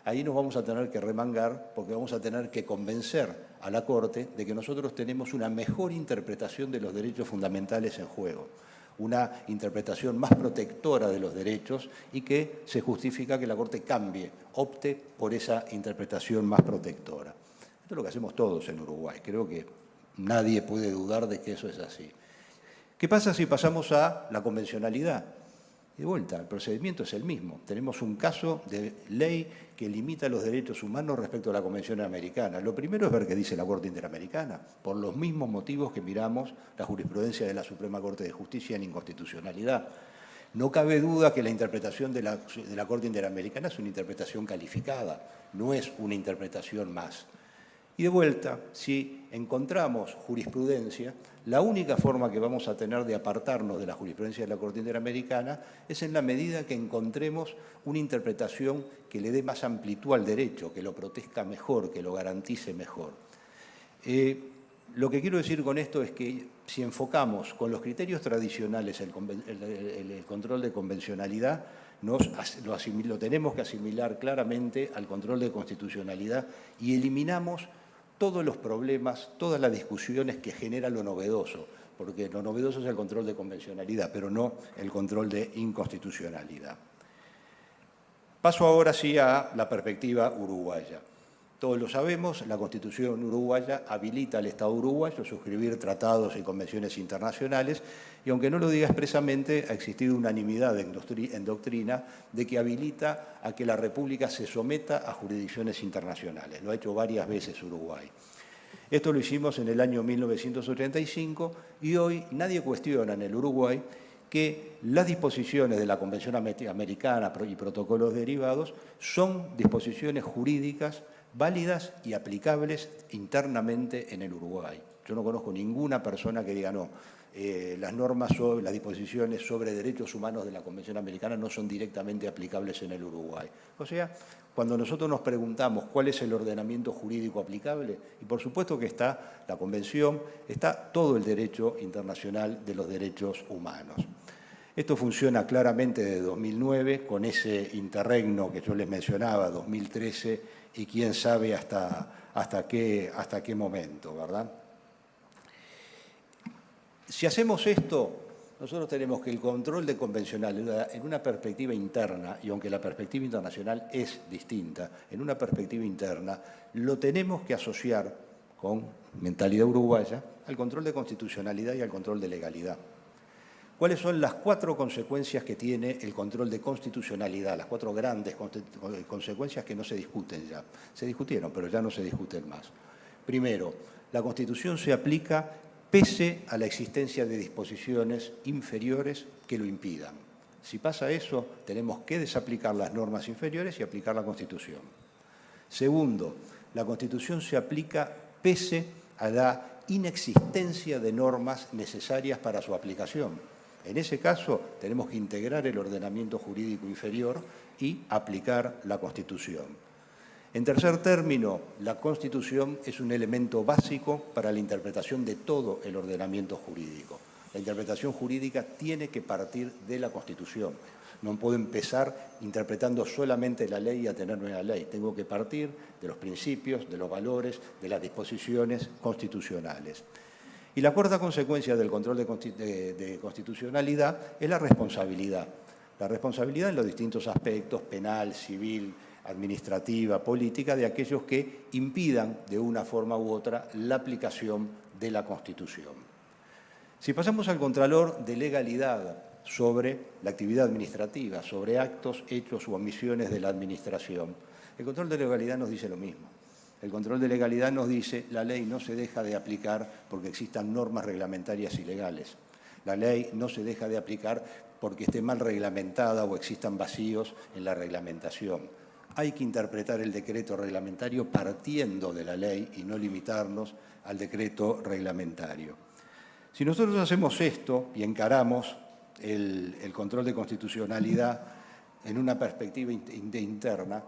ahí nos vamos a tener que remangar, porque vamos a tener que convencer a la Corte de que nosotros tenemos una mejor interpretación de los derechos fundamentales en juego, una interpretación más protectora de los derechos, y que se justifica que la Corte cambie, opte por esa interpretación más protectora. Esto es lo que hacemos todos en Uruguay. Creo que nadie puede dudar de que eso es así. ¿Qué pasa si pasamos a la convencionalidad? De vuelta, el procedimiento es el mismo. Tenemos un caso de ley que limita los derechos humanos respecto a la Convención Americana. Lo primero es ver qué dice la Corte Interamericana, por los mismos motivos que miramos la jurisprudencia de la Suprema Corte de Justicia en inconstitucionalidad. No cabe duda que la interpretación de la Corte Interamericana es una interpretación calificada, no es una interpretación más. Y de vuelta, si encontramos jurisprudencia, la única forma que vamos a tener de apartarnos de la jurisprudencia de la Corte Interamericana es en la medida que encontremos una interpretación que le dé más amplitud al derecho, que lo proteja mejor, que lo garantice mejor. Lo que quiero decir con esto es que si enfocamos con los criterios tradicionales el control de convencionalidad, lo tenemos que asimilar claramente al control de constitucionalidad y eliminamos todos los problemas, todas las discusiones que genera lo novedoso, porque lo novedoso es el control de convencionalidad, pero no el control de inconstitucionalidad. Paso ahora sí a la perspectiva uruguaya. Todos lo sabemos, la Constitución uruguaya habilita al Estado uruguayo a suscribir tratados y convenciones internacionales, y aunque no lo diga expresamente, ha existido unanimidad en doctrina de que habilita a que la República se someta a jurisdicciones internacionales. Lo ha hecho varias veces Uruguay. Esto lo hicimos en el año 1985 y hoy nadie cuestiona en el Uruguay que las disposiciones de la Convención Americana y protocolos derivados son disposiciones jurídicas válidas y aplicables internamente en el Uruguay. Yo no conozco ninguna persona que diga no, las disposiciones sobre derechos humanos de la Convención Americana no son directamente aplicables en el Uruguay. O sea, cuando nosotros nos preguntamos cuál es el ordenamiento jurídico aplicable, y por supuesto que está la Convención, está todo el derecho internacional de los derechos humanos. Esto funciona claramente desde 2009, con ese interregno que yo les mencionaba, 2013, y quién sabe hasta qué momento, ¿verdad? Si hacemos esto, nosotros tenemos que el control de convencionalidad en una perspectiva interna, y aunque la perspectiva internacional es distinta, en una perspectiva interna, lo tenemos que asociar con mentalidad uruguaya al control de constitucionalidad y al control de legalidad. ¿Cuáles son las 4 consecuencias que tiene el control de constitucionalidad? Las 4 grandes consecuencias que no se discuten ya. Se discutieron, pero ya no se discuten más. Primero, la Constitución se aplica pese a la existencia de disposiciones inferiores que lo impidan. Si pasa eso, tenemos que desaplicar las normas inferiores y aplicar la Constitución. Segundo, la Constitución se aplica pese a la inexistencia de normas necesarias para su aplicación. En ese caso, tenemos que integrar el ordenamiento jurídico inferior y aplicar la Constitución. En tercer término, la Constitución es un elemento básico para la interpretación de todo el ordenamiento jurídico. La interpretación jurídica tiene que partir de la Constitución. No puedo empezar interpretando solamente la ley y atenerme a la ley. Tengo que partir de los principios, de los valores, de las disposiciones constitucionales. Y la cuarta consecuencia del control de constitucionalidad es la responsabilidad. La responsabilidad en los distintos aspectos, penal, civil, administrativa, política, de aquellos que impidan de una forma u otra la aplicación de la Constitución. Si pasamos al contralor de legalidad sobre la actividad administrativa, sobre actos, hechos u omisiones de la administración, el control de legalidad nos dice lo mismo. El control de legalidad nos dice la ley no se deja de aplicar porque existan normas reglamentarias ilegales. La ley no se deja de aplicar porque esté mal reglamentada o existan vacíos en la reglamentación. Hay que interpretar el decreto reglamentario partiendo de la ley y no limitarnos al decreto reglamentario. Si nosotros hacemos esto y encaramos el control de constitucionalidad en una perspectiva interna,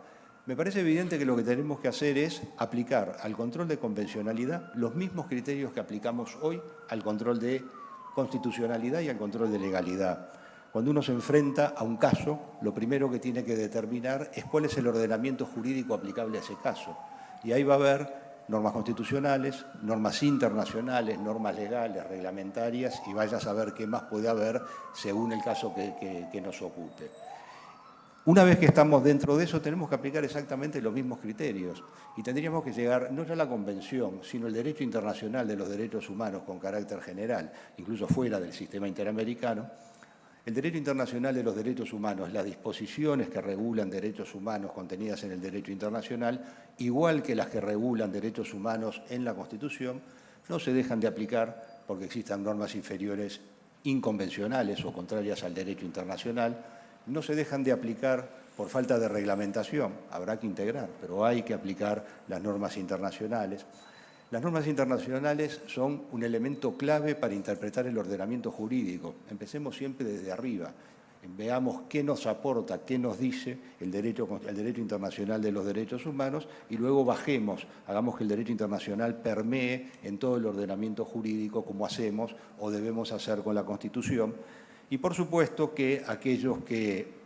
me parece evidente que lo que tenemos que hacer es aplicar al control de convencionalidad los mismos criterios que aplicamos hoy al control de constitucionalidad y al control de legalidad. Cuando uno se enfrenta a un caso, lo primero que tiene que determinar es cuál es el ordenamiento jurídico aplicable a ese caso. Y ahí va a haber normas constitucionales, normas internacionales, normas legales, reglamentarias, y vaya a saber qué más puede haber según el caso que nos ocupe. Una vez que estamos dentro de eso, tenemos que aplicar exactamente los mismos criterios y tendríamos que llegar no ya a la Convención, sino el derecho internacional de los derechos humanos con carácter general, incluso fuera del sistema interamericano. El derecho internacional de los derechos humanos, las disposiciones que regulan derechos humanos contenidas en el derecho internacional, igual que las que regulan derechos humanos en la Constitución, no se dejan de aplicar porque existan normas inferiores inconvencionales o contrarias al derecho internacional, no se dejan de aplicar por falta de reglamentación, habrá que integrar, pero hay que aplicar las normas internacionales. Las normas internacionales son un elemento clave para interpretar el ordenamiento jurídico. Empecemos siempre desde arriba, veamos qué nos aporta, qué nos dice el derecho internacional de los derechos humanos y luego bajemos, hagamos que el derecho internacional permee en todo el ordenamiento jurídico como hacemos o debemos hacer con la Constitución. Y por supuesto que aquellos que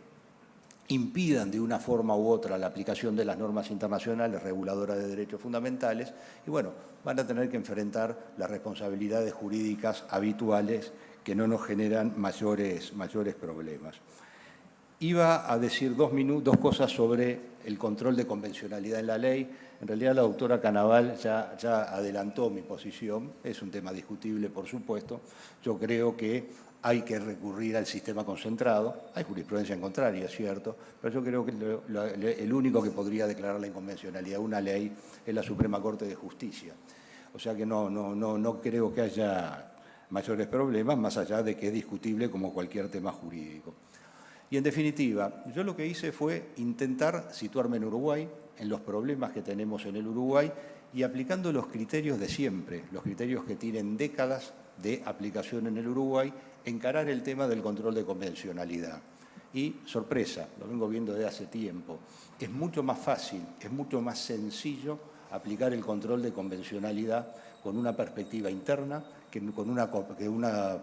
impidan de una forma u otra la aplicación de las normas internacionales reguladoras de derechos fundamentales, y bueno, van a tener que enfrentar las responsabilidades jurídicas habituales que no nos generan mayores problemas. Iba a decir dos cosas sobre el control de convencionalidad en la ley. En realidad la doctora Canaval ya adelantó mi posición, es un tema discutible, por supuesto. Yo creo que hay que recurrir al sistema concentrado, hay jurisprudencia en contraria, es cierto, pero yo creo que el único que podría declarar la inconvencionalidad de una ley es la Suprema Corte de Justicia. O sea que no creo que haya mayores problemas, más allá de que es discutible como cualquier tema jurídico. Y en definitiva, yo lo que hice fue intentar situarme en Uruguay, en los problemas que tenemos en el Uruguay y aplicando los criterios de siempre, los criterios que tienen décadas de aplicación en el Uruguay, encarar el tema del control de convencionalidad. Y, sorpresa, lo vengo viendo desde hace tiempo, es mucho más fácil, es mucho más sencillo aplicar el control de convencionalidad con una perspectiva interna que con una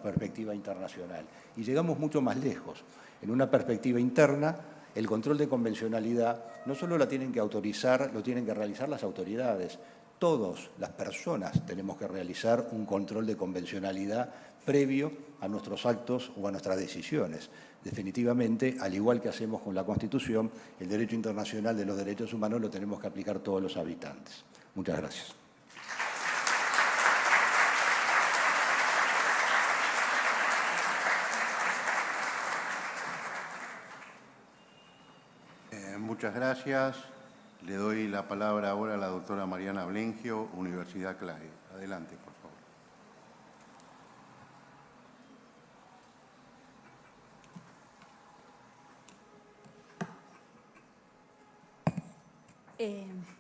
perspectiva internacional. Y llegamos mucho más lejos. En una perspectiva interna, el control de convencionalidad no solo la tienen que autorizar, lo tienen que realizar las autoridades. Todas las personas tenemos que realizar un control de convencionalidad previo a nuestros actos o a nuestras decisiones. Definitivamente, al igual que hacemos con la Constitución, el derecho internacional de los derechos humanos lo tenemos que aplicar todos los habitantes. Muchas gracias. Muchas gracias. Le doy la palabra ahora a la doctora Mariana Blengio, Universidad CLAE. Adelante, por favor.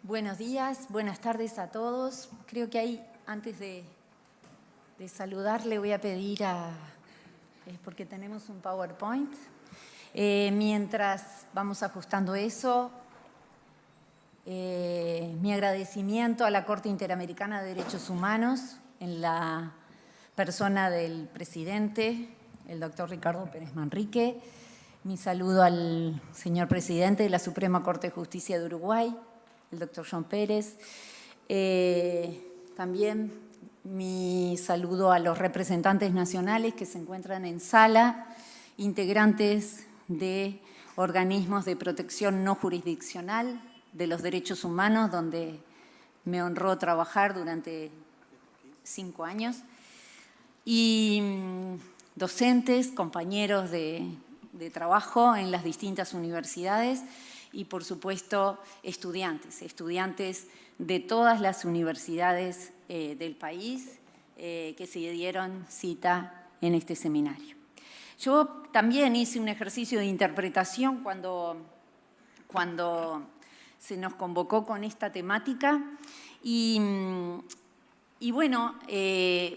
Buenos días, buenas tardes a todos. Creo que ahí, antes de saludar, le voy a pedir porque tenemos un PowerPoint. Mientras vamos ajustando eso, mi agradecimiento a la Corte Interamericana de Derechos Humanos en la persona del presidente, el doctor Ricardo Pérez Manrique. Mi saludo al señor presidente de la Suprema Corte de Justicia de Uruguay, el doctor John Pérez. También mi saludo a los representantes nacionales que se encuentran en sala, integrantes de organismos de protección no jurisdiccional de los derechos humanos, donde me honró trabajar durante 5 años, y docentes, compañeros de trabajo en las distintas universidades y, por supuesto, estudiantes de todas las universidades del país que se dieron cita en este seminario. Yo también hice un ejercicio de interpretación cuando se nos convocó con esta temática y bueno,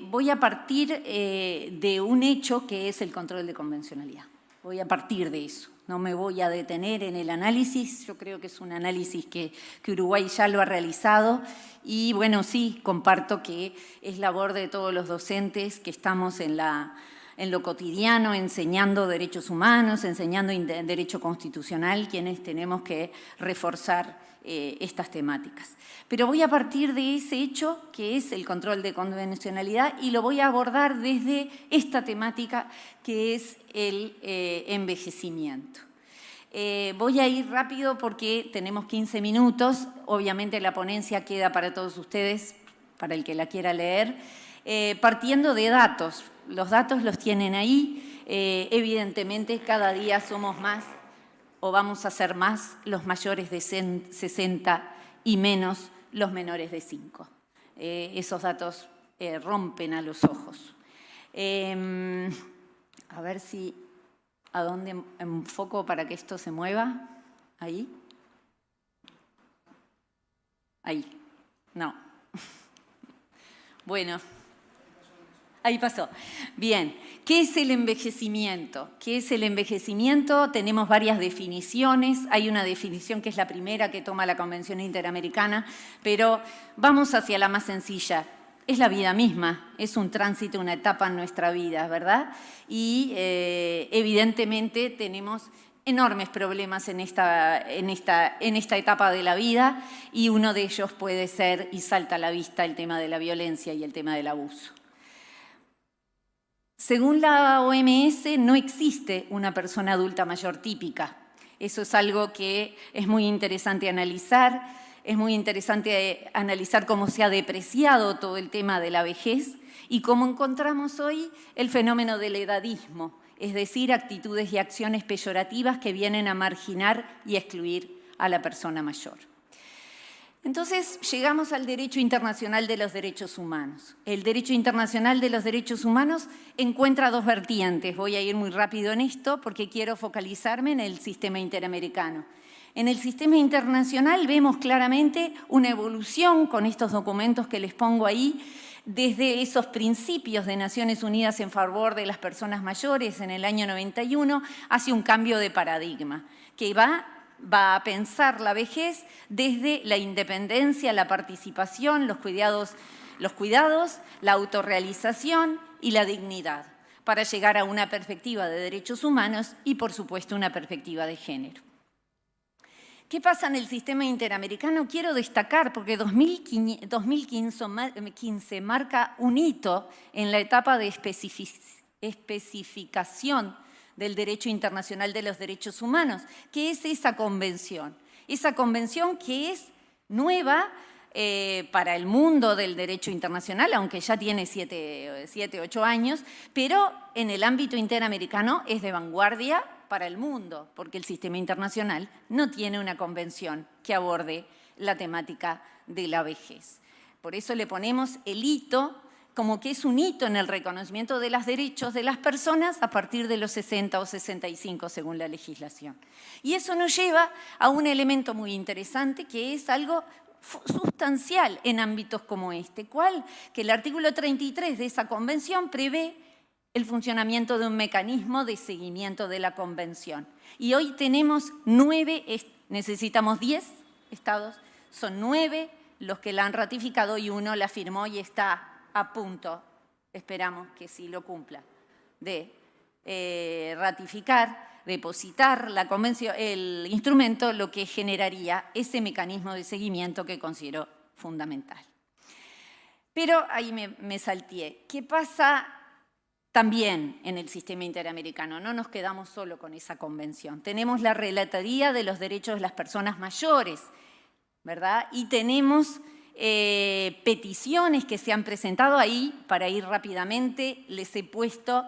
voy a partir de un hecho que es el control de convencionalidad. Voy a partir de eso. No me voy a detener en el análisis. Yo creo que es un análisis que Uruguay ya lo ha realizado y bueno, sí, comparto que es labor de todos los docentes que estamos en lo cotidiano, enseñando derechos humanos, enseñando derecho constitucional, quienes tenemos que reforzar estas temáticas. Pero voy a partir de ese hecho, que es el control de convencionalidad, y lo voy a abordar desde esta temática, que es el envejecimiento. Voy a ir rápido porque tenemos 15 minutos. Obviamente la ponencia queda para todos ustedes, para el que la quiera leer, partiendo de datos. Los datos los tienen ahí. Evidentemente, cada día somos más o vamos a ser más los mayores de 60 y menos los menores de 5. Esos datos rompen a los ojos. A ver si, ¿a dónde enfoco para que esto se mueva? ¿Ahí? Ahí. No. Bueno. Ahí pasó. Bien, ¿qué es el envejecimiento? ¿Qué es el envejecimiento? Tenemos varias definiciones. Hay una definición que es la primera que toma la Convención Interamericana, pero vamos hacia la más sencilla. Es la vida misma, es un tránsito, una etapa en nuestra vida, ¿verdad? Y evidentemente tenemos enormes problemas en esta etapa de la vida y uno de ellos puede ser, y salta a la vista, el tema de la violencia y el tema del abuso. Según la OMS, no existe una persona adulta mayor típica. Eso es algo que es muy interesante analizar. es muy interesante analizar cómo se ha depreciado todo el tema de la vejez y cómo encontramos hoy el fenómeno del edadismo, es decir, actitudes y acciones peyorativas que vienen a marginar y excluir a la persona mayor. Entonces, llegamos al derecho internacional de los derechos humanos. El derecho internacional de los derechos humanos encuentra dos vertientes. Voy a ir muy rápido en esto porque quiero focalizarme en el sistema interamericano. En el sistema internacional vemos claramente una evolución con estos documentos que les pongo ahí, desde esos principios de Naciones Unidas en favor de las personas mayores en el año 91 hacia un cambio de paradigma que va a pensar la vejez desde la independencia, la participación, los cuidados, la autorrealización y la dignidad, para llegar a una perspectiva de derechos humanos y, por supuesto, una perspectiva de género. ¿Qué pasa en el sistema interamericano? Quiero destacar, porque 2015 marca un hito en la etapa de especificación del derecho internacional de los derechos humanos, que es esa convención que es nueva para el mundo del derecho internacional, aunque ya tiene 7, 8 años, pero en el ámbito interamericano es de vanguardia para el mundo, porque el sistema internacional no tiene una convención que aborde la temática de la vejez. Por eso le ponemos el hito, como que es un hito en el reconocimiento de los derechos de las personas a partir de los 60 o 65, según la legislación. Y eso nos lleva a un elemento muy interesante, que es algo sustancial en ámbitos como este, que el artículo 33 de esa convención prevé el funcionamiento de un mecanismo de seguimiento de la convención. Y hoy tenemos 9, necesitamos 10 estados, son 9 los que la han ratificado y 1 la firmó y está a punto, esperamos que sí lo cumpla, de ratificar, depositar la convención, el instrumento, lo que generaría ese mecanismo de seguimiento que considero fundamental. Pero ahí me salteé. ¿Qué pasa también en el sistema interamericano? No nos quedamos solo con esa convención. Tenemos la Relatoría de los Derechos de las Personas Mayores, ¿verdad? Y tenemos peticiones que se han presentado ahí. Para ir rápidamente, les he puesto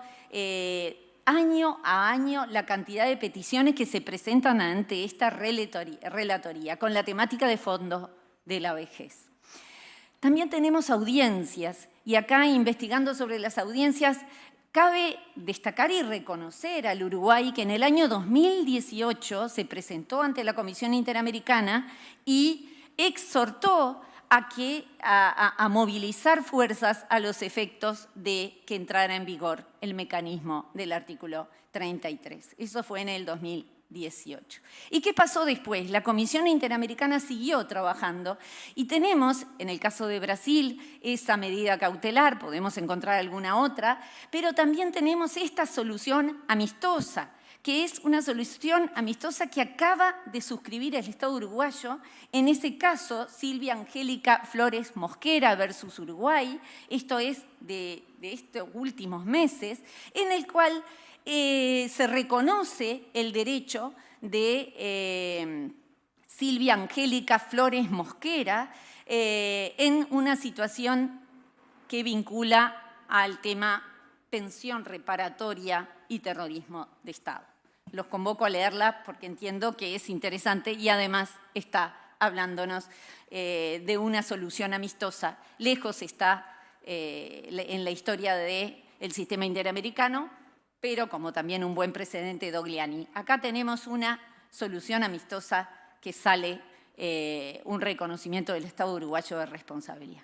año a año la cantidad de peticiones que se presentan ante esta relatoría con la temática de fondo de la vejez. También tenemos audiencias, y acá, investigando sobre las audiencias, cabe destacar y reconocer al Uruguay que en el año 2018 se presentó ante la Comisión Interamericana y exhortó a movilizar fuerzas a los efectos de que entrara en vigor el mecanismo del artículo 33. Eso fue en el 2018. ¿Y qué pasó después? La Comisión Interamericana siguió trabajando y tenemos, en el caso de Brasil, esa medida cautelar, podemos encontrar alguna otra, pero también tenemos esta solución amistosa, que es una solución amistosa que acaba de suscribir el Estado uruguayo, en ese caso Silvia Angélica Flores Mosquera versus Uruguay, esto es de estos últimos meses, en el cual se reconoce el derecho de Silvia Angélica Flores Mosquera en una situación que vincula al tema pensión reparatoria y terrorismo de Estado. Los convoco a leerla porque entiendo que es interesante y además está hablándonos de una solución amistosa. Lejos está en la historia del sistema interamericano, pero como también un buen precedente Dogliani. Acá tenemos una solución amistosa que sale un reconocimiento del Estado uruguayo de responsabilidad.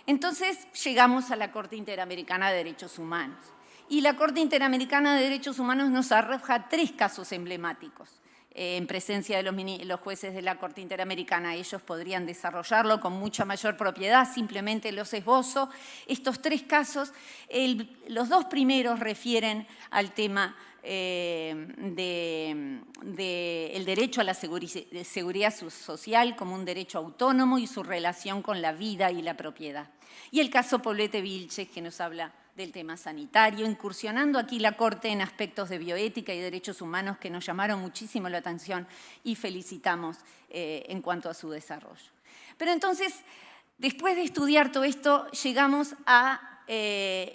Entonces llegamos a la Corte Interamericana de Derechos Humanos. Y la Corte Interamericana de Derechos Humanos nos arroja 3 casos emblemáticos en presencia de los jueces de la Corte Interamericana. Ellos podrían desarrollarlo con mucha mayor propiedad, simplemente los esbozo. Estos 3 casos, los 2 primeros refieren al tema del derecho a la seguridad social como un derecho autónomo y su relación con la vida y la propiedad. Y el caso Poblete Vilches, que nos habla del tema sanitario, incursionando aquí la Corte en aspectos de bioética y derechos humanos que nos llamaron muchísimo la atención y felicitamos en cuanto a su desarrollo. Pero entonces, después de estudiar todo esto, llegamos a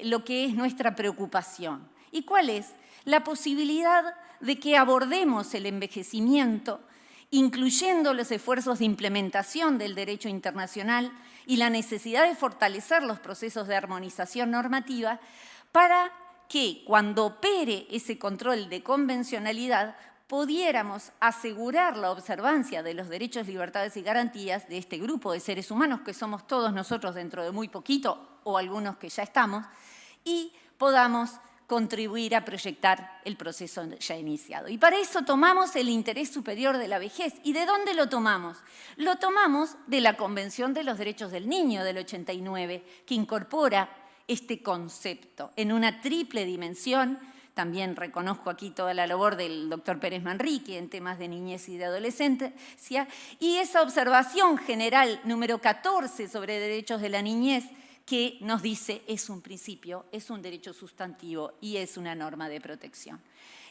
lo que es nuestra preocupación. ¿Y cuál es? La posibilidad de que abordemos el envejecimiento, incluyendo los esfuerzos de implementación del derecho internacional y la necesidad de fortalecer los procesos de armonización normativa para que, cuando opere ese control de convencionalidad, pudiéramos asegurar la observancia de los derechos, libertades y garantías de este grupo de seres humanos, que somos todos nosotros dentro de muy poquito, o algunos que ya estamos, y podamos contribuir a proyectar el proceso ya iniciado. Y para eso tomamos el interés superior de la vejez. ¿Y de dónde lo tomamos? Lo tomamos de la Convención de los Derechos del Niño del 89, que incorpora este concepto en una triple dimensión. También reconozco aquí toda la labor del doctor Pérez Manrique en temas de niñez y de adolescencia, y esa observación general número 14 sobre derechos de la niñez, que nos dice es un principio, es un derecho sustantivo y es una norma de protección.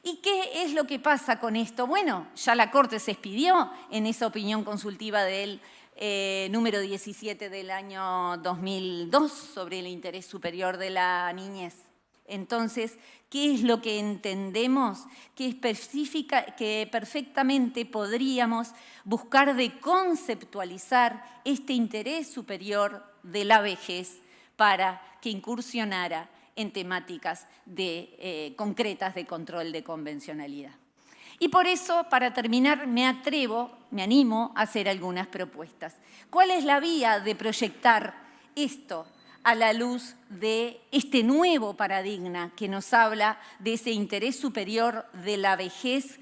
¿Y qué es lo que pasa con esto? Bueno, ya la Corte se expidió en esa opinión consultiva del número 17 del año 2002 sobre el interés superior de la niñez. Entonces, ¿qué es lo que entendemos? Que perfectamente podríamos buscar de conceptualizar este interés superior de la vejez para que incursionara en temáticas concretas de control de convencionalidad. Y por eso, para terminar, me animo a hacer algunas propuestas. ¿Cuál es la vía de proyectar esto a la luz de este nuevo paradigma que nos habla de ese interés superior de la vejez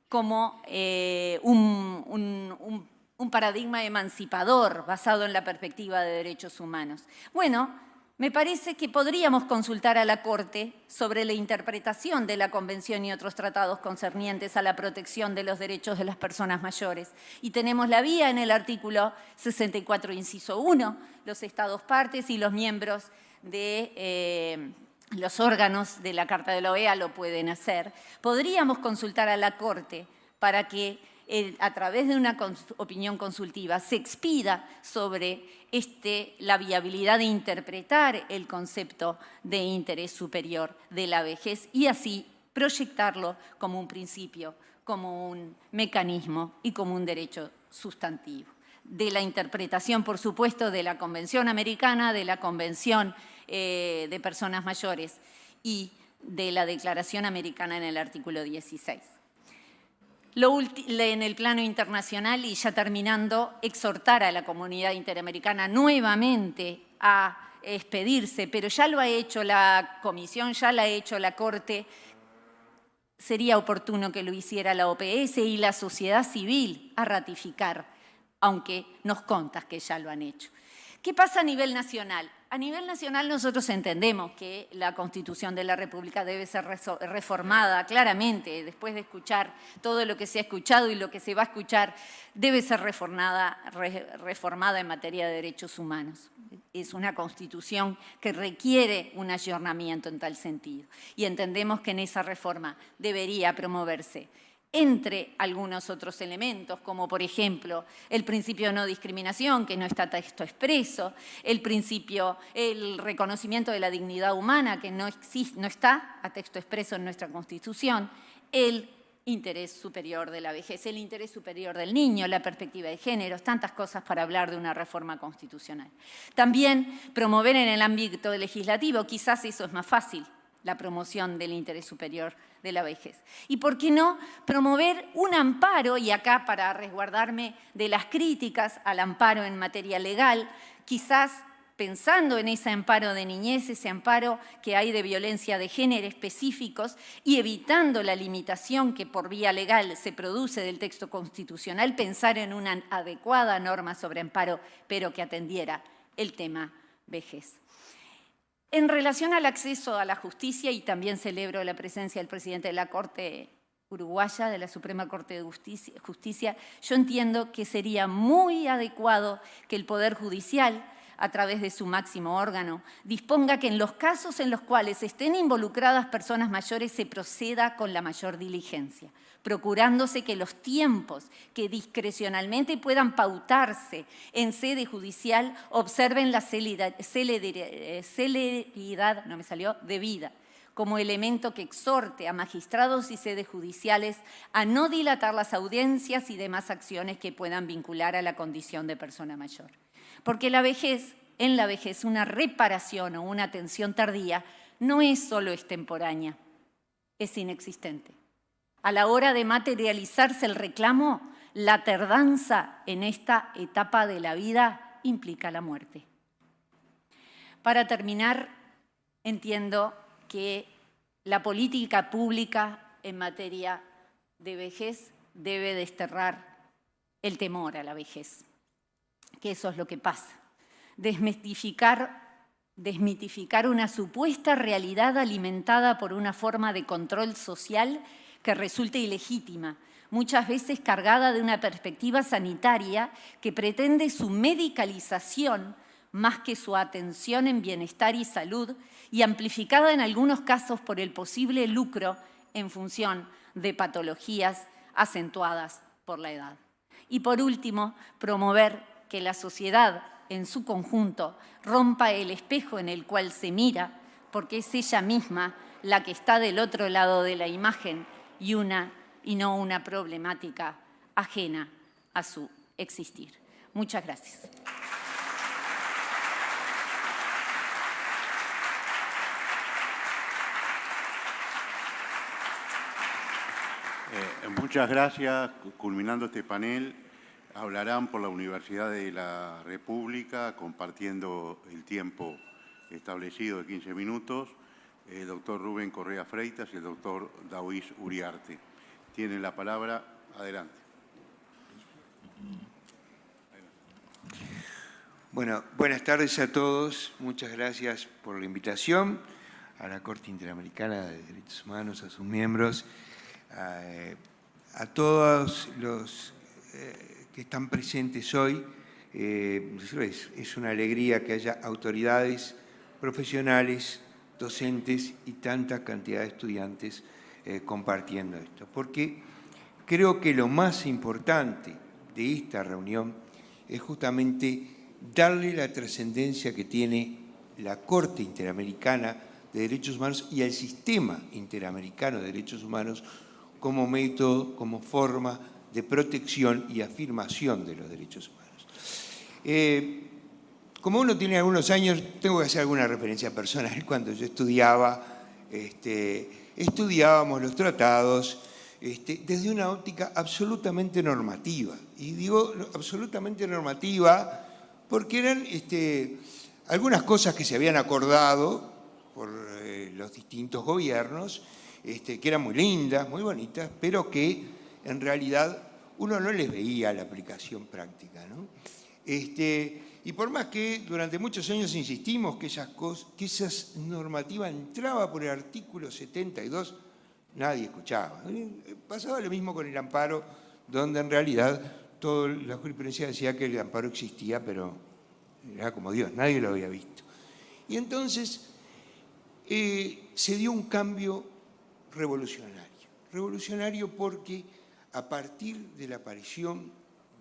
como un paradigma emancipador basado en la perspectiva de derechos humanos? Bueno, me parece que podríamos consultar a la Corte sobre la interpretación de la Convención y otros tratados concernientes a la protección de los derechos de las personas mayores. Y tenemos la vía en el artículo 64, inciso 1, los Estados partes y los miembros de los órganos de la Carta de la OEA lo pueden hacer. Podríamos consultar a la Corte para que a través de una opinión consultiva se expida sobre la viabilidad de interpretar el concepto de interés superior de la vejez y así proyectarlo como un principio, como un mecanismo y como un derecho sustantivo. De la interpretación, por supuesto, de la Convención Americana, de la Convención de Personas Mayores y de la Declaración Americana en el artículo 16. En el plano internacional, y ya terminando, exhortar a la comunidad interamericana nuevamente a expedirse, pero ya lo ha hecho la Comisión, ya lo ha hecho la Corte. Sería oportuno que lo hiciera la OPS y la sociedad civil a ratificar, aunque nos contas que ya lo han hecho. ¿Qué pasa a nivel nacional? A nivel nacional nosotros entendemos que la Constitución de la República debe ser reformada claramente, después de escuchar todo lo que se ha escuchado y lo que se va a escuchar, debe ser reformada en materia de derechos humanos. Es una Constitución que requiere un ayornamiento en tal sentido y entendemos que en esa reforma debería promoverse entre algunos otros elementos, como por ejemplo el principio de no discriminación, que no está a texto expreso, el reconocimiento de la dignidad humana, que no está a texto expreso en nuestra Constitución, el interés superior de la vejez, el interés superior del niño, la perspectiva de géneros, tantas cosas para hablar de una reforma constitucional. También promover en el ámbito legislativo, quizás eso es más fácil, la promoción del interés superior de la vejez. Y por qué no promover un amparo, y acá para resguardarme de las críticas al amparo en materia legal, quizás pensando en ese amparo de niñez, ese amparo que hay de violencia de género específicos y evitando la limitación que por vía legal se produce del texto constitucional, pensar en una adecuada norma sobre amparo, pero que atendiera el tema vejez. En relación al acceso a la justicia, y también celebro la presencia del presidente de la Corte Uruguaya, de la Suprema Corte de Justicia, yo entiendo que sería muy adecuado que el Poder Judicial a través de su máximo órgano, disponga que en los casos en los cuales estén involucradas personas mayores se proceda con la mayor diligencia, procurándose que los tiempos que discrecionalmente puedan pautarse en sede judicial observen la celeridad debida, como elemento que exhorte a magistrados y sedes judiciales a no dilatar las audiencias y demás acciones que puedan vincular a la condición de persona mayor. Porque en la vejez, una reparación o una atención tardía no es solo extemporánea, es inexistente. A la hora de materializarse el reclamo, la tardanza en esta etapa de la vida implica la muerte. Para terminar, entiendo que la política pública en materia de vejez debe desterrar el temor a la vejez, que eso es lo que pasa. Desmitificar una supuesta realidad alimentada por una forma de control social que resulta ilegítima, muchas veces cargada de una perspectiva sanitaria que pretende su medicalización más que su atención en bienestar y salud, y amplificada en algunos casos por el posible lucro en función de patologías acentuadas por la edad. Y por último, promover que la sociedad en su conjunto rompa el espejo en el cual se mira, porque es ella misma la que está del otro lado de la imagen y no una problemática ajena a su existir. Muchas gracias. Muchas gracias. Culminando este panel, hablarán por la Universidad de la República, compartiendo el tiempo establecido de 15 minutos, el doctor Rubén Correa Freitas y el doctor Daoís Uriarte. Tienen la palabra. Adelante. Bueno, buenas tardes a todos. Muchas gracias por la invitación a la Corte Interamericana de Derechos Humanos, a sus miembros, a todos los que están presentes hoy. Es una alegría que haya autoridades, profesionales, docentes y tanta cantidad de estudiantes compartiendo esto. Porque creo que lo más importante de esta reunión es justamente darle la trascendencia que tiene la Corte Interamericana de Derechos Humanos y el Sistema Interamericano de Derechos Humanos como método, como forma de protección y afirmación de los derechos humanos. Como uno tiene algunos años, tengo que hacer alguna referencia personal. Cuando yo estudiaba, estudiábamos los tratados desde una óptica absolutamente normativa. Y digo absolutamente normativa porque eran algunas cosas que se habían acordado por los distintos gobiernos, que eran muy lindas, muy bonitas, pero que en realidad uno no les veía la aplicación práctica, ¿no? Y por más que durante muchos años insistimos que esas normativas entraban por el artículo 72, nadie escuchaba. Pasaba lo mismo con el amparo, donde en realidad toda la jurisprudencia decía que el amparo existía, pero era como Dios, nadie lo había visto. Y entonces se dio un cambio revolucionario porque a partir de la aparición,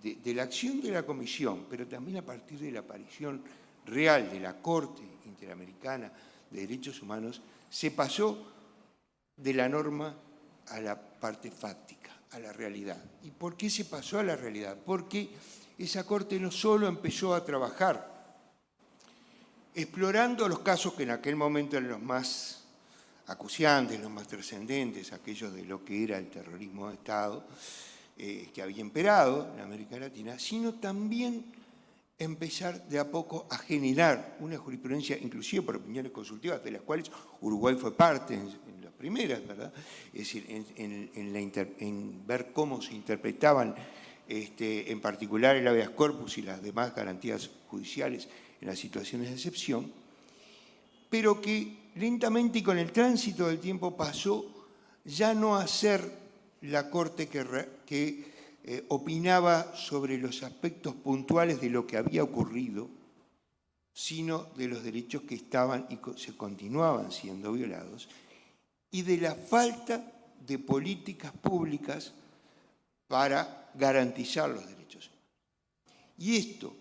de la acción de la Comisión, pero también a partir de la aparición real de la Corte Interamericana de Derechos Humanos, se pasó de la norma a la parte fáctica, a la realidad. ¿Y por qué se pasó a la realidad? Porque esa Corte no solo empezó a trabajar explorando los casos que en aquel momento eran los más acuciantes, los más trascendentes, aquellos de lo que era el terrorismo de Estado que había imperado en América Latina, sino también empezar de a poco a generar una jurisprudencia, inclusive por opiniones consultivas, de las cuales Uruguay fue parte en las primeras, ¿verdad? Es decir, en ver cómo se interpretaban en particular el habeas corpus y las demás garantías judiciales en las situaciones de excepción, pero que lentamente y con el tránsito del tiempo pasó ya no a ser la Corte que opinaba sobre los aspectos puntuales de lo que había ocurrido, sino de los derechos que estaban y se continuaban siendo violados, y de la falta de políticas públicas para garantizar los derechos humanos. Y esto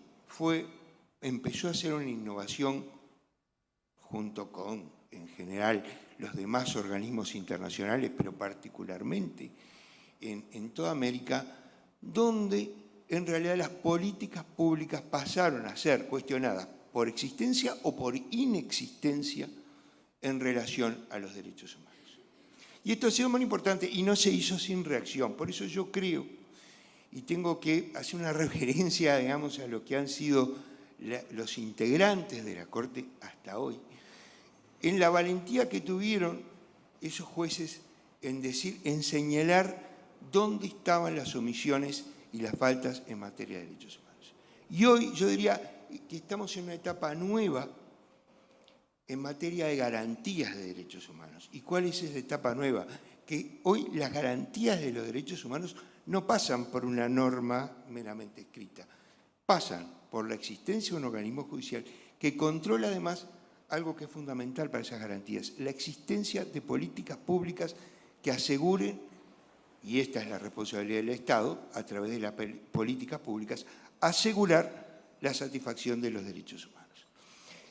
empezó a ser una innovación junto con, en general, los demás organismos internacionales, pero particularmente en toda América, donde en realidad las políticas públicas pasaron a ser cuestionadas por existencia o por inexistencia en relación a los derechos humanos. Y esto ha sido muy importante y no se hizo sin reacción. Por eso yo creo, y tengo que hacer una referencia, digamos, a lo que han sido los integrantes de la Corte hasta hoy, en la valentía que tuvieron esos jueces en señalar dónde estaban las omisiones y las faltas en materia de derechos humanos. Y hoy yo diría que estamos en una etapa nueva en materia de garantías de derechos humanos. ¿Y cuál es esa etapa nueva? Que hoy las garantías de los derechos humanos no pasan por una norma meramente escrita, pasan por la existencia de un organismo judicial que controla además algo que es fundamental para esas garantías, la existencia de políticas públicas que aseguren, y esta es la responsabilidad del Estado, a través de las políticas públicas, asegurar la satisfacción de los derechos humanos.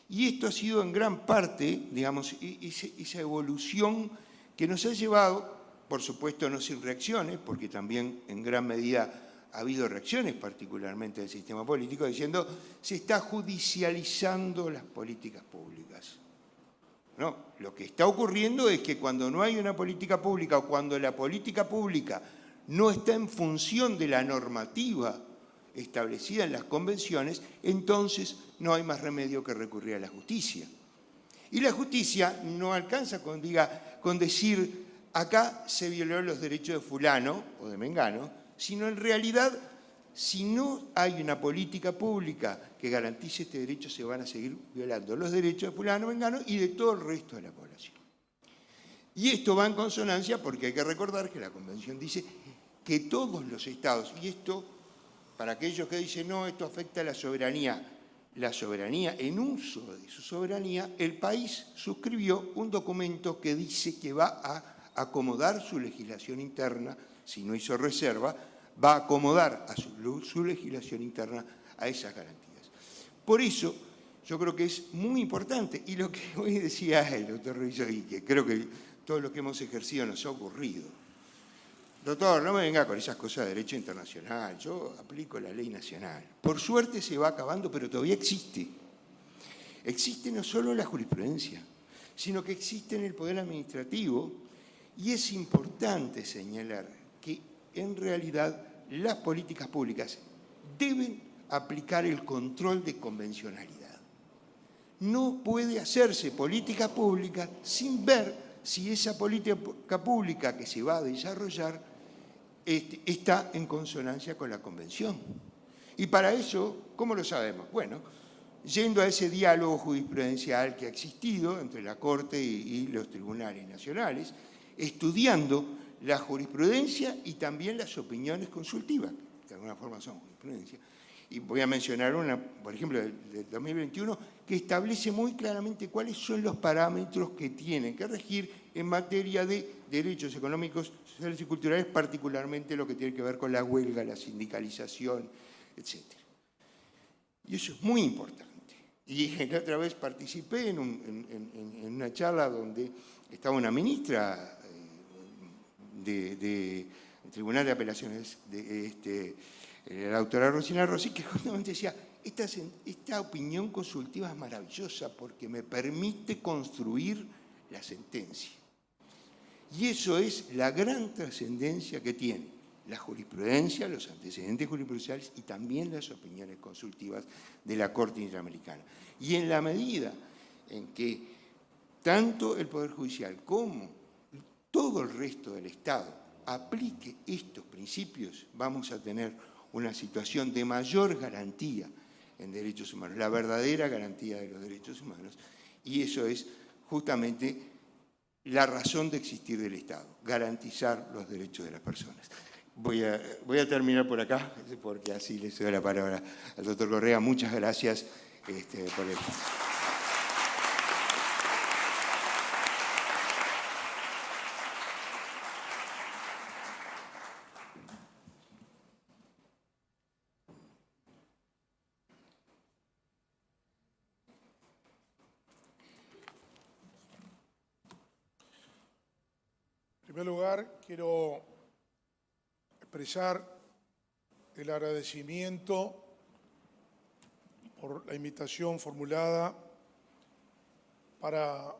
Y esto ha sido en gran parte, digamos, esa evolución que nos ha llevado, por supuesto no sin reacciones, porque también en gran medida ha habido reacciones, particularmente del sistema político, diciendo se está judicializando las políticas públicas. No, lo que está ocurriendo es que cuando no hay una política pública o cuando la política pública no está en función de la normativa establecida en las convenciones, entonces no hay más remedio que recurrir a la justicia. Y la justicia no alcanza con decir acá se violó los derechos de fulano o de mengano, sino en realidad, si no hay una política pública que garantice este derecho, se van a seguir violando los derechos de fulano, mengano y de todo el resto de la población. Y esto va en consonancia porque hay que recordar que la Convención dice que todos los estados, y esto, para aquellos que dicen no, esto afecta a la soberanía, en uso de su soberanía, el país suscribió un documento que dice que va a acomodar su legislación interna, si no hizo reserva, va a acomodar a su legislación interna a esas garantías. Por eso, yo creo que es muy importante, y lo que hoy decía el doctor Rizzo, y que creo que todos los que hemos ejercido nos ha ocurrido, doctor, no me venga con esas cosas de derecho internacional, yo aplico la ley nacional. Por suerte se va acabando, pero todavía existe. Existe no solo la jurisprudencia, sino que existe en el Poder Administrativo, y es importante señalar que en realidad las políticas públicas deben aplicar el control de convencionalidad. No puede hacerse política pública sin ver si esa política pública que se va a desarrollar está en consonancia con la Convención. Y para eso, ¿cómo lo sabemos? Bueno, yendo a ese diálogo jurisprudencial que ha existido entre la Corte y los tribunales nacionales, estudiando la jurisprudencia y también las opiniones consultivas, que de alguna forma son jurisprudencia. Y voy a mencionar una, por ejemplo, del 2021, que establece muy claramente cuáles son los parámetros que tienen que regir en materia de derechos económicos, sociales y culturales, particularmente lo que tiene que ver con la huelga, la sindicalización, etc. Y eso es muy importante. Y la otra vez participé en una charla donde estaba una ministra del Tribunal de Apelaciones, la doctora Rosina Rossi, que justamente decía, esta opinión consultiva es maravillosa porque me permite construir la sentencia. Y eso es la gran trascendencia que tiene la jurisprudencia, los antecedentes jurisprudenciales y también las opiniones consultivas de la Corte Interamericana. Y en la medida en que tanto el Poder Judicial como todo el resto del Estado aplique estos principios, vamos a tener una situación de mayor garantía en derechos humanos, la verdadera garantía de los derechos humanos, y eso es justamente la razón de existir del Estado, garantizar los derechos de las personas. Voy a terminar por acá, porque así le doy la palabra al doctor Correa. Muchas gracias por el... En primer lugar, quiero expresar el agradecimiento por la invitación formulada para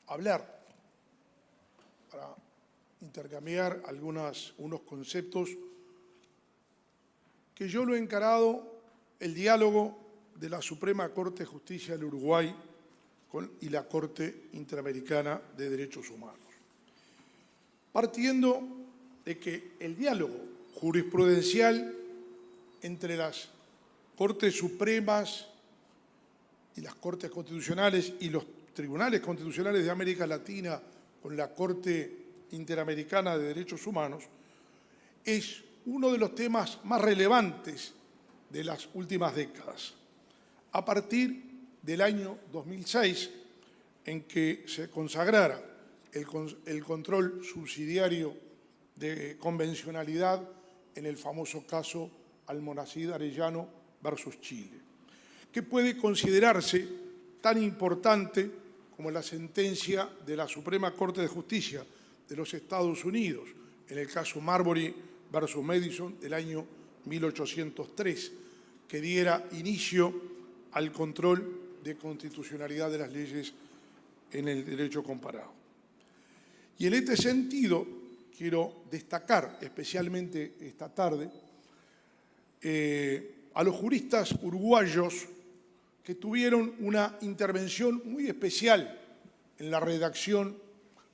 hablar, para intercambiar unos conceptos que yo lo he encarado el diálogo de la Suprema Corte de Justicia del Uruguay y la Corte Interamericana de Derechos Humanos. Partiendo de que el diálogo jurisprudencial entre las Cortes Supremas y las Cortes Constitucionales y los Tribunales Constitucionales de América Latina con la Corte Interamericana de Derechos Humanos es uno de los temas más relevantes de las últimas décadas. A partir del año 2006, en que se consagrara el control subsidiario de convencionalidad en el famoso caso Almonacid Arellano versus Chile, que puede considerarse tan importante como la sentencia de la Suprema Corte de Justicia de los Estados Unidos en el caso Marbury versus Madison del año 1803, que diera inicio al control de constitucionalidad de las leyes en el derecho comparado. Y en este sentido, quiero destacar especialmente esta tarde a los juristas uruguayos que tuvieron una intervención muy especial en la redacción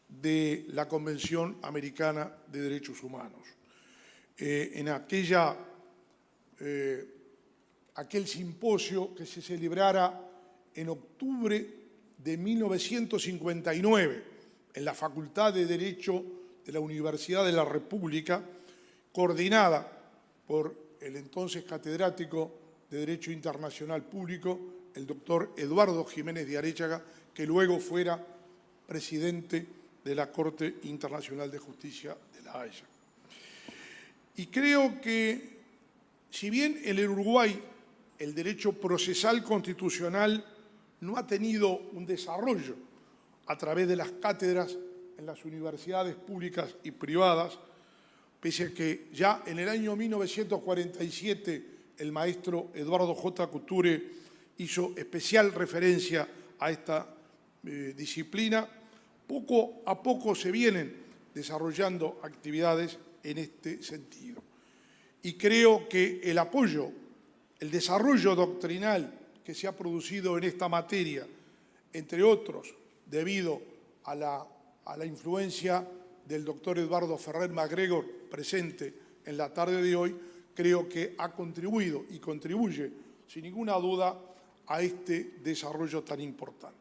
de la Convención Americana de Derechos Humanos. En aquel simposio que se celebrara en octubre de 1959 en la Facultad de Derecho de la Universidad de la República, coordinada por el entonces catedrático de Derecho Internacional Público, el doctor Eduardo Jiménez de Arechaga, que luego fuera presidente de la Corte Internacional de Justicia de La Haya. Y creo que, si bien en el Uruguay el derecho procesal constitucional no ha tenido un desarrollo a través de las cátedras en las universidades públicas y privadas, pese a que ya en el año 1947 el maestro Eduardo J. Couture hizo especial referencia a esta disciplina, poco a poco se vienen desarrollando actividades en este sentido. Y creo que el apoyo, el desarrollo doctrinal que se ha producido en esta materia, entre otros, debido a la influencia del doctor Eduardo Ferrer MacGregor presente en la tarde de hoy, creo que ha contribuido y contribuye, sin ninguna duda, a este desarrollo tan importante.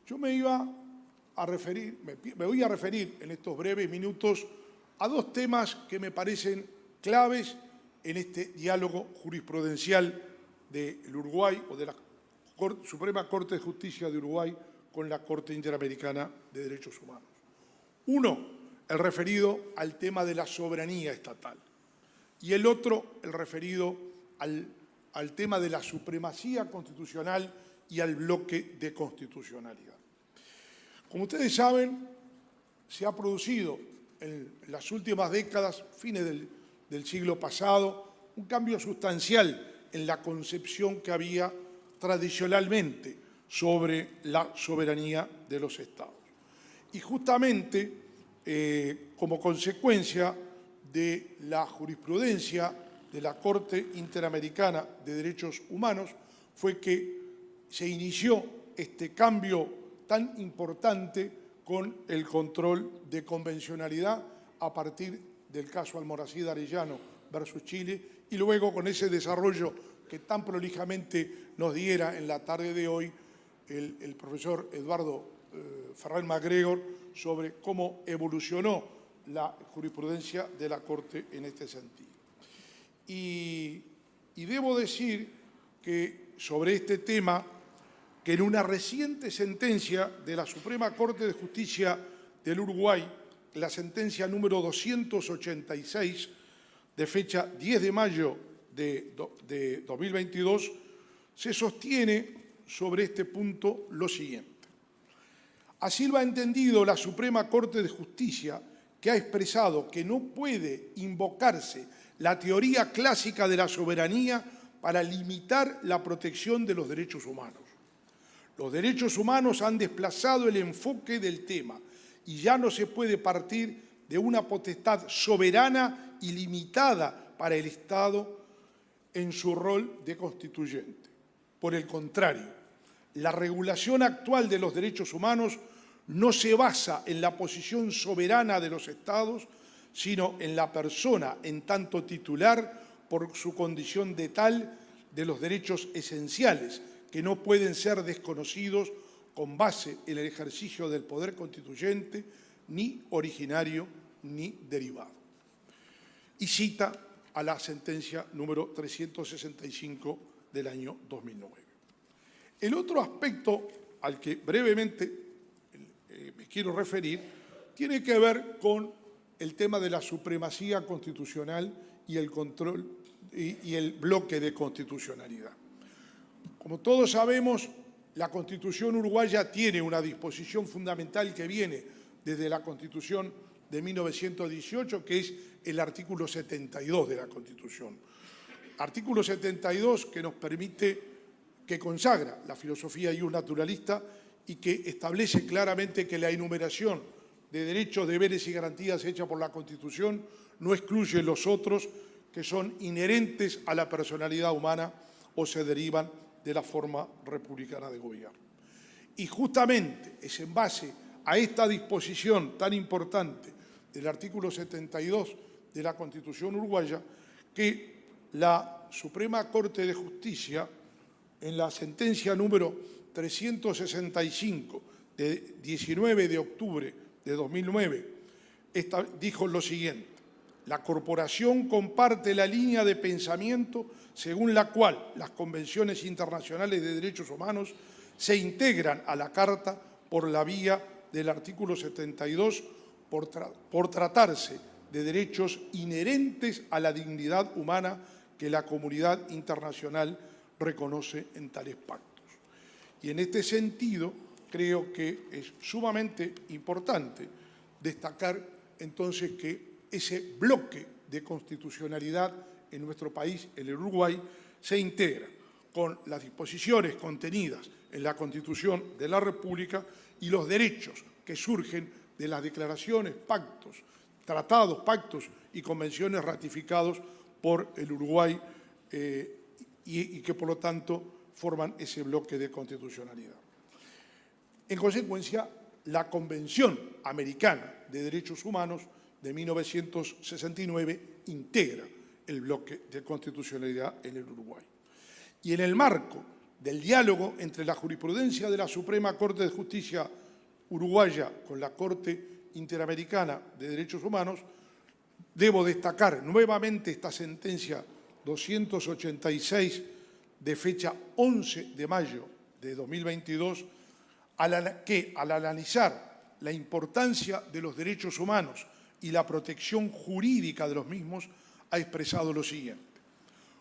Yo me voy a referir en estos breves minutos a dos temas que me parecen claves en este diálogo jurisprudencial del Uruguay o de la Suprema Corte de Justicia de Uruguay con la Corte Interamericana de Derechos Humanos. Uno, el referido al tema de la soberanía estatal, y el otro, el referido al tema de la supremacía constitucional y al bloque de constitucionalidad. Como ustedes saben, se ha producido en las últimas décadas, fines del siglo pasado, un cambio sustancial en la concepción que había tradicionalmente sobre la soberanía de los Estados. Y justamente como consecuencia de la jurisprudencia de la Corte Interamericana de Derechos Humanos fue que se inició este cambio tan importante con el control de convencionalidad a partir del caso Almonacid Arellano versus Chile y luego con ese desarrollo que tan prolijamente nos diera en la tarde de hoy el profesor Eduardo Ferrer MacGregor sobre cómo evolucionó la jurisprudencia de la Corte en este sentido. Y Y debo decir que sobre este tema, que en una reciente sentencia de la Suprema Corte de Justicia del Uruguay, la sentencia número 286, de fecha 10 de mayo de 2022, se sostiene sobre este punto lo siguiente. Así lo ha entendido la Suprema Corte de Justicia, que ha expresado que no puede invocarse la teoría clásica de la soberanía para limitar la protección de los derechos humanos. Los derechos humanos han desplazado el enfoque del tema y ya no se puede partir de una potestad soberana y limitada para el Estado en su rol de constituyente. Por el contrario, la regulación actual de los derechos humanos no se basa en la posición soberana de los Estados, sino en la persona en tanto titular por su condición de tal de los derechos esenciales que no pueden ser desconocidos con base en el ejercicio del poder constituyente, ni originario ni derivado. Y cita a la sentencia número 365 del año 2009. El otro aspecto al que brevemente me quiero referir tiene que ver con el tema de la supremacía constitucional y el control y el bloque de constitucionalidad. Como todos sabemos, la Constitución uruguaya tiene una disposición fundamental que viene desde la Constitución de 1918, que es el artículo 72 de la Constitución. Artículo 72 que nos permite, que consagra la filosofía iusnaturalista y que establece claramente que la enumeración de derechos, deberes y garantías hecha por la Constitución no excluye los otros que son inherentes a la personalidad humana o se derivan de la forma republicana de gobierno. Y justamente es en base a esta disposición tan importante del artículo 72 de la Constitución uruguaya que la Suprema Corte de Justicia, en la sentencia número 365 de 19 de octubre de 2009, dijo lo siguiente: la corporación comparte la línea de pensamiento según la cual las convenciones internacionales de derechos humanos se integran a la Carta por la vía del artículo 72 por tratarse de derechos inherentes a la dignidad humana que la comunidad internacional reconoce en tales pactos. Y en este sentido, creo que es sumamente importante destacar entonces que ese bloque de constitucionalidad en nuestro país, en el Uruguay, se integra con las disposiciones contenidas en la Constitución de la República y los derechos que surgen de las declaraciones, pactos, tratados, pactos y convenciones ratificados por el Uruguay y que, por lo tanto, forman ese bloque de constitucionalidad. En consecuencia, la Convención Americana de Derechos Humanos de 1969 integra el bloque de constitucionalidad en el Uruguay. Y en el marco del diálogo entre la jurisprudencia de la Suprema Corte de Justicia uruguaya con la Corte Interamericana de Derechos Humanos, debo destacar nuevamente esta sentencia 286 de fecha 11 de mayo de 2022, que al analizar la importancia de los derechos humanos y la protección jurídica de los mismos, ha expresado lo siguiente: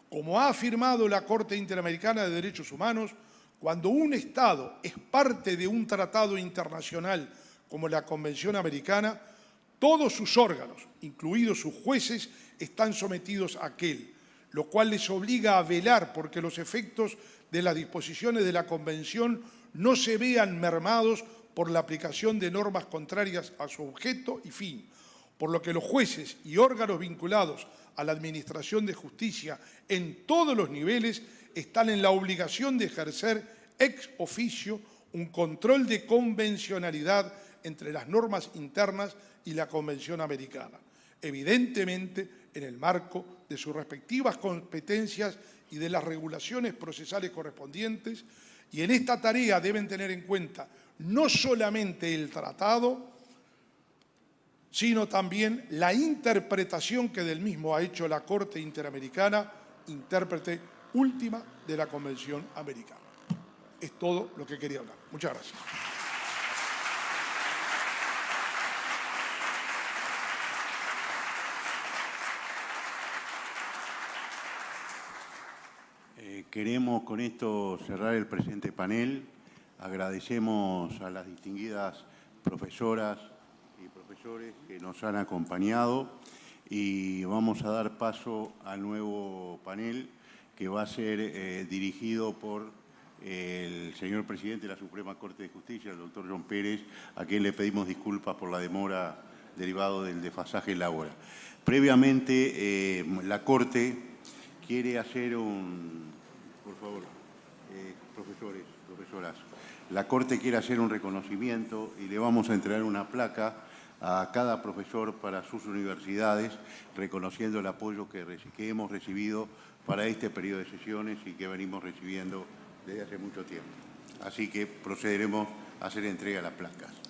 como ha afirmado la Corte Interamericana de Derechos Humanos, cuando un Estado es parte de un tratado internacional como la Convención Americana, todos sus órganos, incluidos sus jueces, están sometidos a aquel, lo cual les obliga a velar porque los efectos de las disposiciones de la Convención no se vean mermados por la aplicación de normas contrarias a su objeto y fin, por lo que los jueces y órganos vinculados a la administración de justicia en todos los niveles están en la obligación de ejercer ex oficio un control de convencionalidad entre las normas internas y la Convención Americana, evidentemente en el marco de sus respectivas competencias y de las regulaciones procesales correspondientes, y en esta tarea deben tener en cuenta no solamente el tratado, sino también la interpretación que del mismo ha hecho la Corte Interamericana intérprete última de la Convención Americana. Es todo lo que quería hablar. Muchas gracias. Queremos con esto cerrar el presente panel. Agradecemos a las distinguidas profesoras y profesores que nos han acompañado y vamos a dar paso al nuevo panel que va a ser dirigido por el señor presidente de la Suprema Corte de Justicia, el doctor John Pérez, a quien le pedimos disculpas por la demora derivado del desfasaje en la hora. Previamente, la Corte quiere hacer por favor, profesores, profesoras, la Corte quiere hacer un reconocimiento y le vamos a entregar una placa a cada profesor para sus universidades, reconociendo el apoyo que hemos recibido para este periodo de sesiones y que venimos recibiendo desde hace mucho tiempo. Así que procederemos a hacer entrega de las placas.